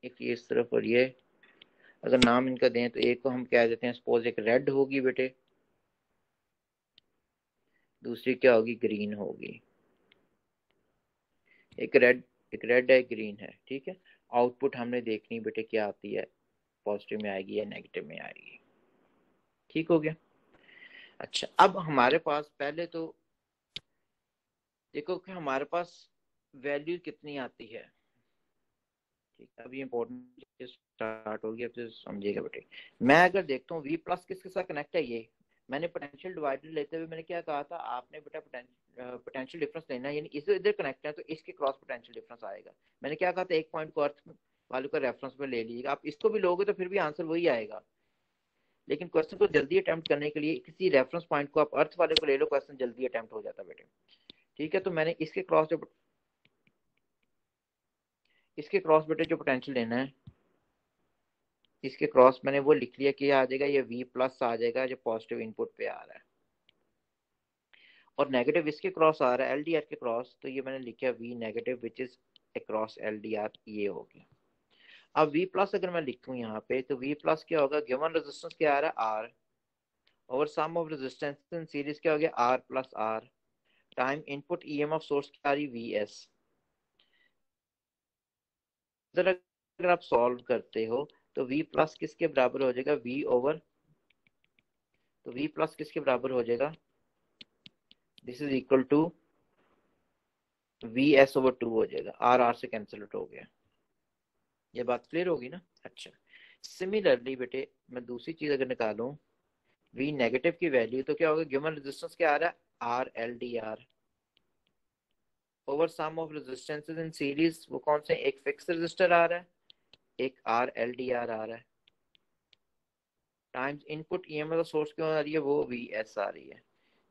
एक ये इस तरफ, और ये अगर नाम इनका दें तो एक को हम कह देते हैं, सपोज एक रेड होगी बेटे, दूसरी क्या होगी, ग्रीन होगी। एक रेड है, ग्रीन है, ठीक है। आउटपुट हमने देखनी बेटे क्या आती है, पॉजिटिव में आएगी या नेगेटिव में आएगी, ठीक हो गया। अच्छा, अब हमारे पास पहले तो देखो कि हमारे पास वैल्यू कितनी आती है, ठीक है। अभी इंपॉर्टेंट स्टार्ट होगी, अब से समझिएगा बेटे। मैं अगर देखता हूँ V प्लस किसके साथ कनेक्ट है, ये मैंने पोटेंशियल डिवाइडर लेते हुए मैंने क्या कहा था, आपने बेटा पोटेंशियल डिफरेंस लेना है, यानी इसे इधर कनेक्ट है तो इसके क्रॉस पोटेंशियल डिफरेंस आएगा। मैंने क्या कहा था, एक पॉइंट को अर्थ वाले का रेफरेंस में ले लीजिएगा। आप इसको भी लोगे तो फिर भी आंसर वही आएगा, लेकिन क्वेश्चन को जल्दी अटेम्प्ट करने के लिए किसी रेफरेंस पॉइंट को आप अर्थ वाले को ले लो, क्वेश्चन जल्दी अटेम्प्ट हो जाता है बेटे, ठीक है। तो मैंने इसके क्रॉस बेटे जो पोटेंशियल लेना है, इसके क्रॉस मैंने वो लिख लिया कि आ जाएगा, ये V प्लस आ जाएगा जो पॉजिटिव इनपुट पे आ रहा है, और नेगेटिव इसके क्रॉस आ रहा है LDR के क्रॉस, तो ये मैंने लिखा V negative which is across LDR, ये हो गया। अब V प्लस अगर मैं लिखूं यहाँ पे, तो V प्लस क्या होगा, गिवन रेजिस्टेंस क्या आ रहा है R, over sum of resistance in series क्या हो गया, R plus R, time input EMF source की आ रही VS। अगर आप सॉल्व करते हो तो V प्लस किसके बराबर हो जाएगा, V ओवर, तो V प्लस किसके बराबर हो जाएगा, this is equal to VS over 2 हो जाएगा, R से कैंसिल आउट हो गया। ये बात क्लियर होगी ना। अच्छा, सिमिलरली बेटे मैं दूसरी चीज अगर निकालूं, V नेगेटिव की वैल्यू, तो क्या होगा, गिवन रेजिस्टेंस क्या आ रहा है, RLDR over sum of resistances in series, वो कौन से, एक फिक्स रेजिस्टर आ रहा है, एक RLDR आ रहा है, टाइम्स इनपुट EMF सोर्स क्यों आ रही है, वो VS आ रही है।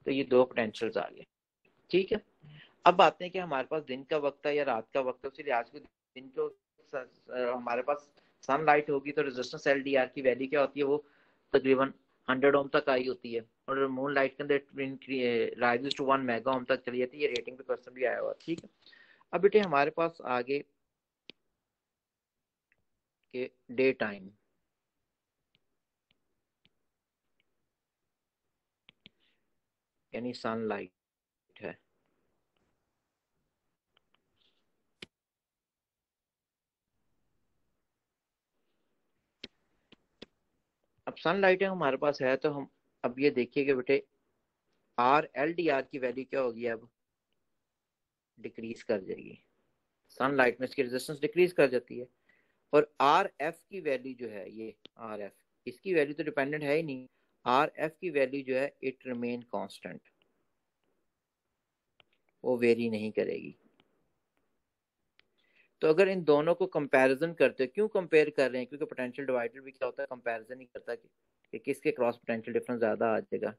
तो ये दो पोटेंशियल्स आ गए, ठीक है। अब बात है कि हमारे पास दिन का वक्त है या रात का वक्त है, उसी लिहाज से दिन को हमारे पास सनलाइट होगी तो रेजिस्टेंस LDR की वैल्यू क्या होती है, वो तकरीबन 100 ओम तक आई होती है, और मून लाइट के अंदर राइजेस टू 1 मेगा ओम तक चली जाती है। ये रेटिंग पे क्वेश्चन भी आया हुआ, ठीक है। अब बेटे हमारे पास आगे के डे टाइम, यानी सनलाइट है। अब सनलाइट है हमारे पास है, तो हम अब ये देखिए कि बेटे RLDR की वैल्यू क्या होगी, अब डिक्रीज कर जाएगी, सनलाइट में इसकी रेजिस्टेंस डिक्रीज कर जाती है। और RF की वैल्यू जो है, ये RF, इसकी वैल्यू तो डिपेंडेंट है ही नहीं, RF की वैल्यू जो है इट रिमेन कांस्टेंट, वो वेरी नहीं करेगी। तो अगर इन दोनों को कंपैरिजन करते हो, क्यों कंपेयर कर रहे हैं, क्योंकि पोटेंशियल डिवाइडर भी क्या होता है, कंपैरिजन ही करता है कि किसके क्रॉस पोटेंशियल डिफरेंस ज्यादा आ जाएगा।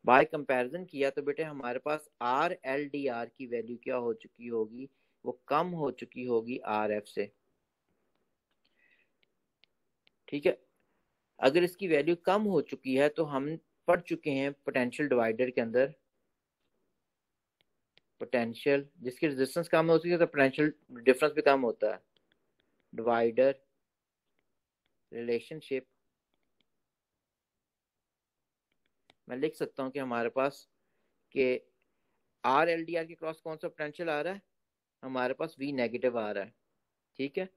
बाय कंपैरिजन किया तो बेटे हमारे पास RLDR की वैल्यू क्या हो चुकी होगी, वो कम हो चुकी होगी RF से, ठीक है। अगर इसकी वैल्यू कम हो चुकी है तो हम पढ़ चुके हैं पोटेंशियल डिवाइडर के अंदर पोटेंशियल, जिसकी रेजिस्टेंस कम होती है तो पोटेंशियल डिफरेंस भी कम होता है। डिवाइडर रिलेशनशिप मैं लिख सकता हूँ कि हमारे पास के आर एल डी आर के क्रॉस कौन सा पोटेंशियल आ रहा है, हमारे पास वी नेगेटिव आ रहा है। ठीक है,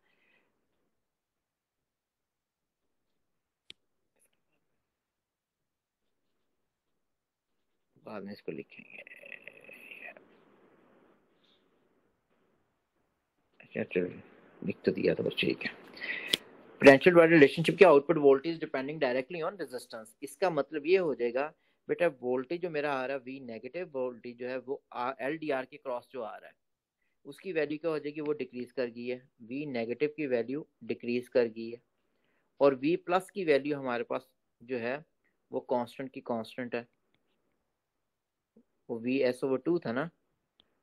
बाद में इसको लिखेंगे। अच्छा चलो, लिख तो दिया तो बस ठीक है। पोटेंशियल डिवाइडर रिलेशनशिप के output voltage depending directly on resistance. इसका मतलब ये हो जाएगा बेटा, वोल्टेज जो मेरा आ रहा है वी नेगेटिव वोल्टेज जो है वो एल डी आर के क्रॉस जो आ रहा है उसकी वैल्यू क्या हो जाएगी, वो डिक्रीज कर गई है। वी नेगेटिव की वैल्यू डिक्रीज कर गई है और वी प्लस की वैल्यू हमारे पास जो है वो कांस्टेंट की कांस्टेंट है। वो वी एस ओवर टू था ना,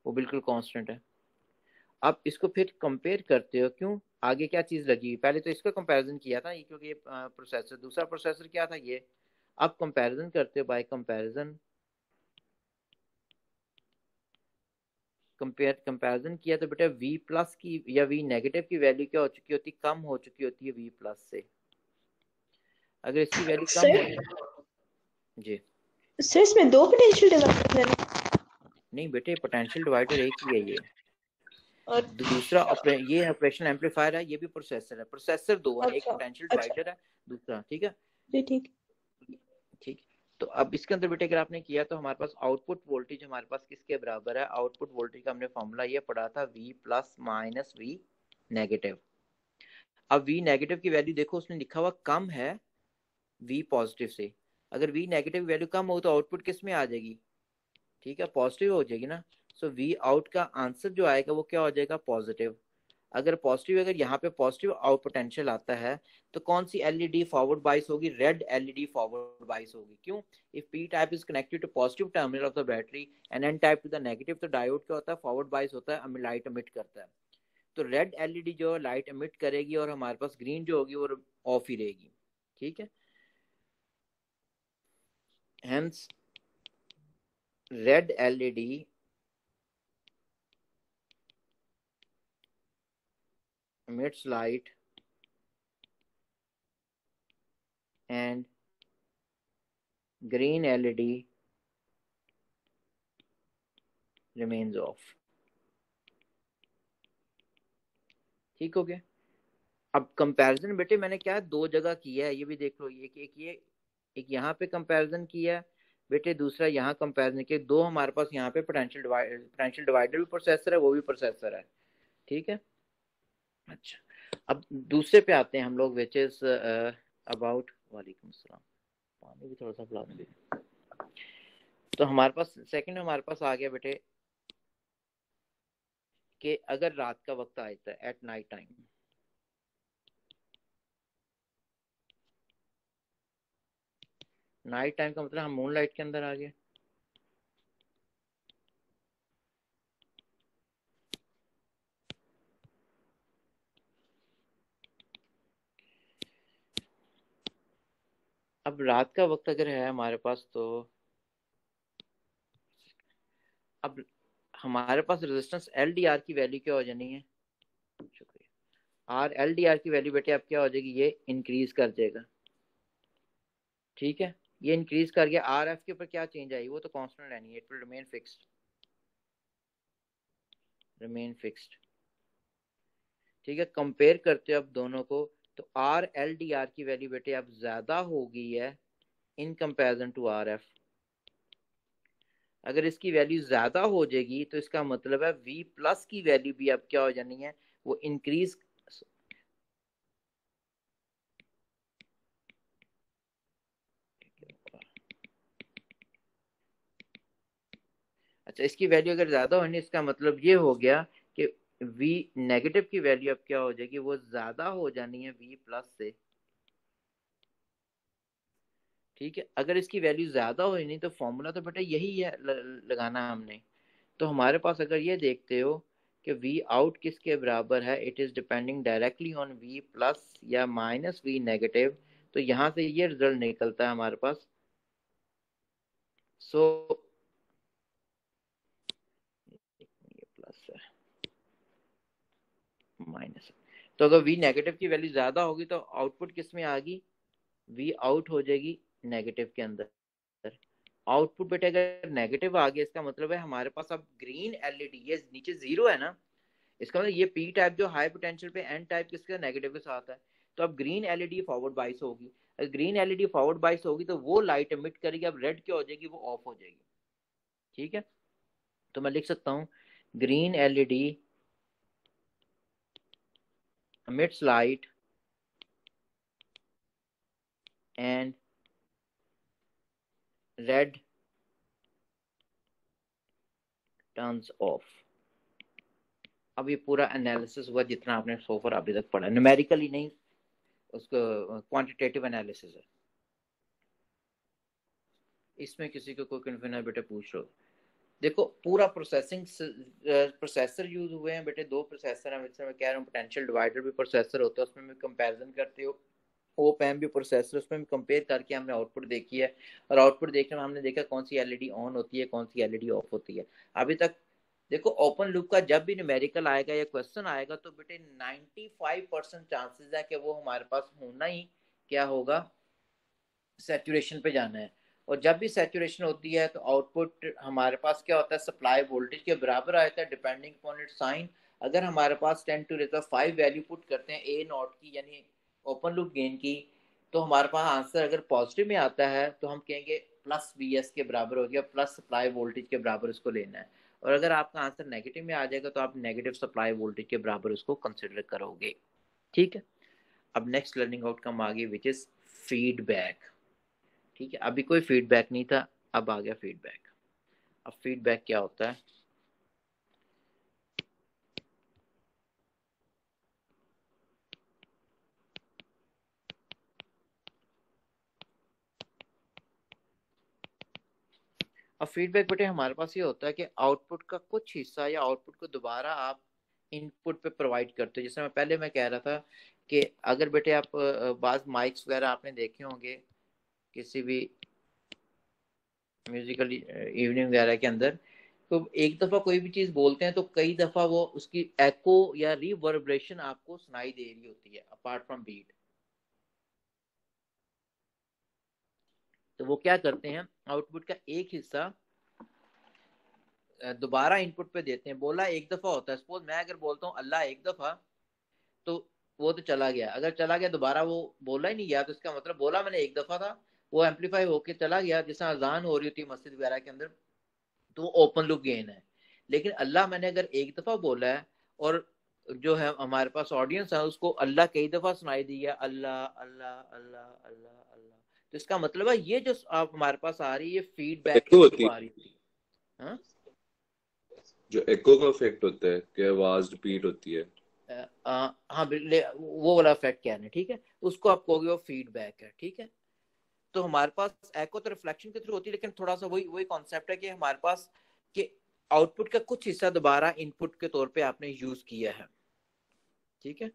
वो बिल्कुल कांस्टेंट है। अब इसको फिर कंपेयर करते हो, क्यों आगे क्या चीज लगी, पहले तो इसका कंपैरिजन किया था क्योंकि ये प्रोसेसर, दूसरा प्रोसेसर क्या था ये। अब कंपैरिजन करते हो, बाय कंपैरिजन कंपैरिजन किया तो बेटा वी प्लस की या वी नेगेटिव की वैल्यू क्या हो चुकी होती, कम हो चुकी होती है वी प्लस से। अगर इसकी वैल्यू कम हो सर जी, सर इसमें दो पोटेंशियल डिवाइडर है नहीं बेटे पोटेंशियल डिवाइडर एक ही है ये। और दूसरा ये ऑपरेशनल एम्पलीफायर है, ये भी प्रोसेसर है। प्रोसेसर दो है, एक अच्छा पोटेंशियल अच्छा डिवाइडर है दूसरा। ठीक है, जी ठीक ठीक। तो अब इसके अंदर बेटे अगर आपने किया तो हमारे पास आउटपुट वोल्टेज हमारे पास किसके बराबर है, आउटपुट वोल्टेज का हमने फॉर्मूला ये पढ़ा था V plus minus V negative. अब V नेगेटिव की वैल्यू देखो उसने लिखा हुआ कम है V पॉजिटिव से। अगर V नेगेटिव की वैल्यू कम हो तो आउटपुट किस में आ जाएगी, ठीक है पॉजिटिव हो जाएगी ना। सो V आउट का आंसर जो आएगा वो क्या हो जाएगा, पॉजिटिव। अगर पॉजिटिव, अगर यहाँ पे पॉजिटिव आउट पोटेंशियल आता है तो कौन सी एलईडी फॉरवर्ड बाइस होगी, रेड एलईडी फॉरवर्ड बाइस होगी। क्यों, if P type is connected to positive terminal of the battery and N type to the negative, तो डायोड क्या होता है, फॉरवर्ड बाइस होता है, लाइट एमिट करता है। तो रेड एलईडी जो लाइट एमिट करेगी और हमारे पास ग्रीन जो होगी वो ऑफ ही रहेगी। ठीक है, hence red LED emits light and green LED remains off। ठीक हो गया। अब कंपैरिजन बेटे मैंने क्या दो जगह किया है, ये भी देख लो, एक ये एक यहाँ पे कंपैरिजन किया है बेटे, दूसरा यहाँ कंपैरिजन किया। दो हमारे पास यहाँ पे पोटेंशियल डिवाइडर भी प्रोसेसर है, वो भी प्रोसेसर है। ठीक है, अच्छा अब दूसरे पे आते हैं हम लोग, विच इज अबाउट, वालेकुम सलाम, पानी भी थोड़ा सा पिला दें। तो हमारे पास सेकंड हमारे पास आ गया बेटे कि अगर रात का वक्त आता है, at night time, night time का मतलब हम मून लाइट के अंदर आ गए। अब रात का वक्त अगर है हमारे पास तो अब हमारे पास रेजिस्टेंस एल डी आर की वैल्यू क्या हो जानी है, शुक्रिया, आर एल डी आर की वैल्यू बेटे अब क्या हो जाएगी, ये इंक्रीज कर देगा। ठीक है, ये इंक्रीज कर गया। आर एफ के ऊपर क्या चेंज आई, वो तो कांस्टेंट रहनी है, it will remain fixed, remain fixed. ठीक है, कंपेयर करते हो अब दोनों को, तो आर एल डी आर की वैल्यू बेटे अब ज्यादा हो गई है in comparison to R F. अगर इसकी वैल्यू ज्यादा हो जाएगी तो इसका मतलब है V प्लस की वैल्यू भी अब क्या हो जानी है, वो इंक्रीज। अच्छा, इसकी वैल्यू अगर ज्यादा होनी, इसका मतलब ये हो गया कि V नेगेटिव की वैल्यू अब क्या हो जाएगी, वो ज्यादा हो जानी है V प्लस से। ठीक है, अगर इसकी वैल्यू ज्यादा हो नहीं तो फॉर्मूला तो बेटा यही है लगाना हमने। तो हमारे पास अगर ये देखते हो कि V आउट किसके बराबर है, it is depending directly on V plus या माइनस V नेगेटिव, तो यहां से ये रिजल्ट निकलता है हमारे पास। So minus. तो अगर वी नेगेटिव की वैल्यू ज्यादा होगी तो आउटपुट किस में आ गई, वी आउट हो जाएगी नेगेटिव के अंदर। आउटपुट बेटा अगर नेगेटिव आ गया इसका मतलब है हमारे पास अब ग्रीन एलईडी, ये नीचे जीरो है ना, इसका मतलब ये पी टाइप जो हाई पोटेंशियल पे, एन टाइप किसका नेगेटिव के साथ है, तो अब ग्रीन एलईडी फॉरवर्ड बाइस होगी। अगर ग्रीन एलईडी फॉरवर्ड बाइस होगी तो वो लाइट एमिट करेगी, अब रेड क्या हो जाएगी, वो ऑफ हो जाएगी। ठीक है, तो मैं लिख सकता हूँ green LED emits light and red turns off। अब ये पूरा एनालिसिस हुआ जितना आपने सो फॉर अभी तक पढ़ा, न्यूमेरिकली नहीं, उसको क्वांटिटेटिव एनालिसिस है। इसमें किसी को कोई कन्फ्यूजन है बेटे पूछ लो। देखो पूरा प्रोसेसर यूज हुए हैं बेटे, दो प्रोसेसर हैं, मैं कह रहा हूँ पोटेंशियल डिवाइडर भी प्रोसेसर होता है, उसमें भी कंपैरिजन करते हो, ओप एम्प भी प्रोसेसर, उसमें भी कंपेयर करके हमने आउटपुट देखी है, और आउटपुट देखने में हमने देखा कौन सी एलईडी ऑन होती है, कौन सी एलईडी ऑफ होती है। अभी तक देखो ओपन लूप का जब भी न्यूमेरिकल आएगा या क्वेश्चन आएगा तो बेटे 95% चांसेस है कि वो हमारे पास होना ही क्या होगा, सैचुरेशन पे जाना है। और जब भी सैचुरेशन होती है तो आउटपुट हमारे पास क्या होता है, सप्लाई वोल्टेज के बराबर आता है डिपेंडिंग अपॉन इट्स साइन। अगर हमारे पास 10⁵ वैल्यू पुट करते हैं ए नॉट की यानी ओपन लूप गेन की, तो हमारे पास आंसर अगर पॉजिटिव में आता है तो हम कहेंगे प्लस वी एस के बराबर हो गया, प्लस सप्लाई वोल्टेज के बराबर उसको लेना है। और अगर आपका आंसर नेगेटिव में आ जाएगा तो आप नेगेटिव सप्लाई वोल्टेज के बराबर उसको कंसिडर करोगे। ठीक है, अब नेक्स्ट लर्निंग आउटकम आ गई विच इज फीडबैक। ठीक है, अभी कोई फीडबैक नहीं था, अब आ गया फीडबैक। अब फीडबैक क्या होता है, अब फीडबैक बेटे हमारे पास ये होता है कि आउटपुट का कुछ हिस्सा या आउटपुट को दोबारा आप इनपुट पे प्रोवाइड करते हो। जैसे मैं कह रहा था कि अगर बेटे आप बाज माइक्स वगैरह आपने देखे होंगे किसी भी म्यूजिकल इवनिंग वगैरह के अंदर, तो एक दफा कोई भी चीज बोलते हैं तो कई दफा वो उसकी एको या रिवर्बरेशन आपको सुनाई दे रही होती है अपार्ट फ्रॉम बीट। तो वो क्या करते हैं, आउटपुट का एक हिस्सा दोबारा इनपुट पे देते हैं। बोला एक दफा होता है, सपोज मैं अगर बोलता हूँ अल्लाह एक दफा, तो वो तो चला गया, अगर चला गया दोबारा वो बोला ही नहीं गया, तो इसका मतलब बोला मैंने एक दफा था, वो एम्पलीफाई होके चला गया, जैसे अजान हो रही होती है मस्जिद वगैरह के अंदर, तो वो ओपन लूप गेन है। लेकिन अल्लाह मैंने अगर एक दफा बोला है और जो है हमारे पास ऑडियंस है उसको अल्लाह कई दफा सुनाई दी है, अल्लाह अल्लाह अल्लाह अल्लाह अल्लाह, तो इसका मतलब है ये जो आप हमारे पास आ रही है फीडबैक के एको थ्रू होती आ रही थी। हाँ जो एको का इफेक्ट होता है कि आवाज रिपीट होती है। हाँ वो वाला इफेक्ट क्या है, ठीक है, उसको आप कहोगे वो फीडबैक है। ठीक है, तो हमारे पास एको तो रिफ्लेक्शन के थ्रू होती है, लेकिन थोड़ा सा वही वही कॉन्सेप्ट है कि हमारे पास कि आउटपुट का कुछ हिस्सा दोबारा इनपुट के तौर पे आपने यूज किया है। ठीक है,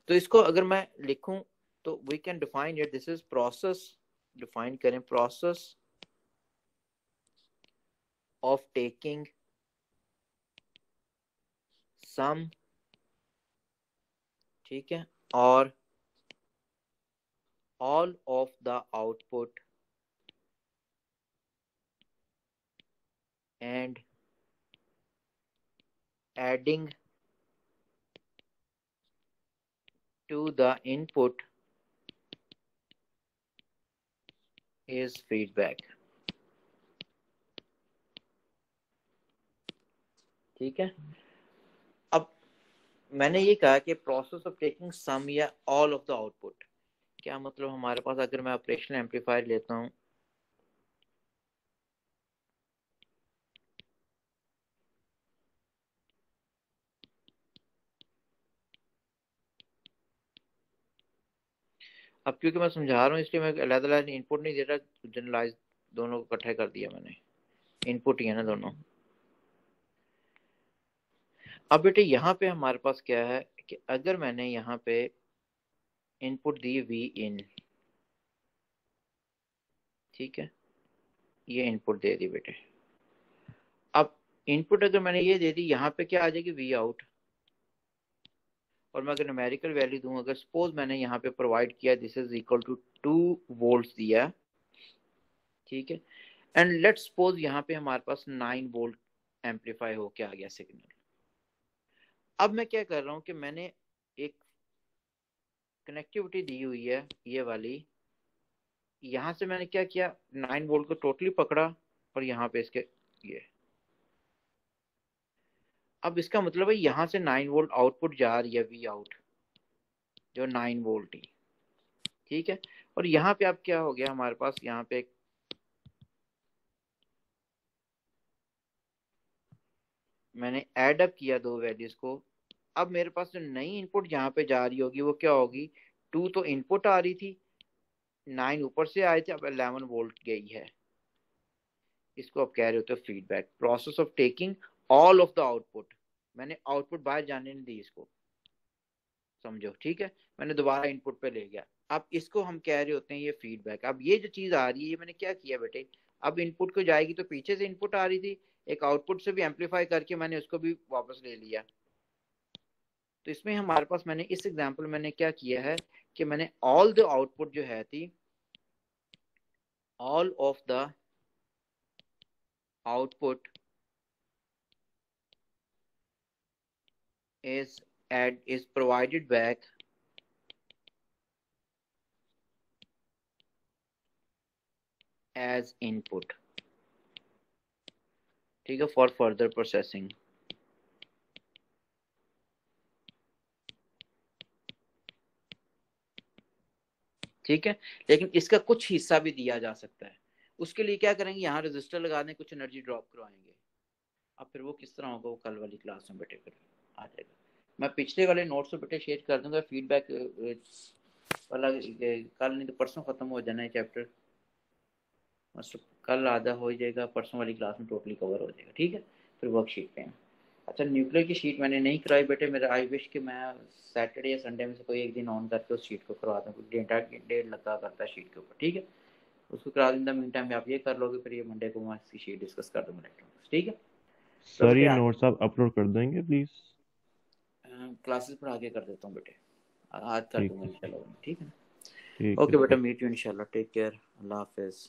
तो इसको अगर मैं लिखूं तो we can define it, this is process, define करें प्रोसेस ऑफ टेकिंग सम, ठीक है, और all of the output and adding to the input is feedback। ठीक है, अब मैंने ये कहा कि प्रोसेस ऑफ टेकिंग सम या ऑल ऑफ द आउटपुट, क्या मतलब हमारे पास अगर मैं ऑपरेशनल एम्पलीफायर लेता हूं, अब क्योंकि मैं समझा रहा हूँ इसलिए मैं अलग-अलग इनपुट नहीं दे रहा, जनरलाइज दोनों को इकट्ठा कर दिया मैंने, इनपुट ही है ना दोनों। अब बेटे यहाँ पे हमारे पास क्या है कि अगर मैंने यहाँ पे इनपुट दी वी इन, ठीक है, ये इनपुट दे दी बेटे, अब इनपुट अगर मैंने ये दे दी यहाँ पे क्या आ जाएगी वी आउट, और मैं अगर न्यूमेरिकल वैल्यू दूं, अगर सपोज मैंने यहाँ पे प्रोवाइड किया this is equal to 2 volts दिया, ठीक है, एंड लेट्स सपोज यहाँ पे हमारे पास 9 वोल्ट एम्पलीफाई होके आ गया सिग्नल। अब मैं क्या कर रहा हूँ कि मैंने एक कनेक्टिविटी दी हुई है ये वाली, यहाँ से मैंने क्या किया 9 वोल्ट को टोटली पकड़ा और यहाँ पे इसके ये, अब इसका मतलब है यहाँ से 9 वोल्ट आउटपुट जा रही है, वी आउट जो 9 वोल्ट ही, ठीक है। और यहाँ पे अब क्या हो गया हमारे पास, यहाँ पे मैंने ऐड अप किया दो वैल्यूज को। अब मेरे पास जो नई इनपुट यहाँ पे जा रही होगी वो क्या होगी, 2 तो इनपुट आ रही थी, 9 ऊपर से आए थे, अब 11 वोल्ट गई है। इसको आप कह रहे होते हो feedback, process of taking all of the output. मैंने आउटपुट बाहर जाने नहीं दी इसको, समझो, ठीक है, मैंने दोबारा इनपुट पे ले गया। अब इसको हम कह रहे होते हैं ये फीडबैक। अब ये जो चीज आ रही है ये मैंने क्या किया बेटे, अब इनपुट को जाएगी तो पीछे से इनपुट आ रही थी, एक आउटपुट से भी एम्पलीफाई करके मैंने उसको भी वापस ले लिया। तो इसमें हमारे पास मैंने इस एग्जांपल मैंने क्या किया है कि मैंने ऑल द आउटपुट जो है थी, all of the output is provided back as input, ठीक है, for further processing। ठीक है, लेकिन इसका कुछ हिस्सा भी दिया जा सकता है। उसके लिए क्या करेंगे, यहाँ रजिस्टर लगा दें, कुछ एनर्जी ड्रॉप करवाएंगे। अब फिर वो किस तरह होगा वो कल वाली क्लास में बेटे फिर आ जाएगा। मैं पिछले वाले नोट्स तो बेटे शेयर कर दूंगा, फीडबैक वाला कल नहीं तो परसों खत्म हो जाना है चैप्टर, कल आधा हो जाएगा, परसों वाली क्लास में टोटली कवर हो जाएगा, ठीक है। फिर वर्कशीट पे हैं। अच्छा, न्यूक्लियर की शीट मैंने नहीं कराई बेटे, मेरा आई विश कि मैं सैटरडे या संडे में से कोई एक दिन ऑन करके उस शीट को करवा दूँ, डेढ़ लगा करता है शीट के ऊपर, ठीक है, उसको करा दूँगा। मीन टाइम में आप ये कर लोगे, फिर ये मंडे को मैं इसकी शीट डिस्कस कर दूँगा इलेक्ट्रॉनिक्स, ठीक है। सर ये नोट्स आप अपलोड कर देंगे प्लीज? क्लासेस पर आगे कर देता हूँ बेटे, आज कर दूँगा इंशाल्लाह, ठीक है। ठीक ओके है बेटा, सर। मीट यू इंशाल्लाह, टेक केयर, अल्लाह हाफिज़।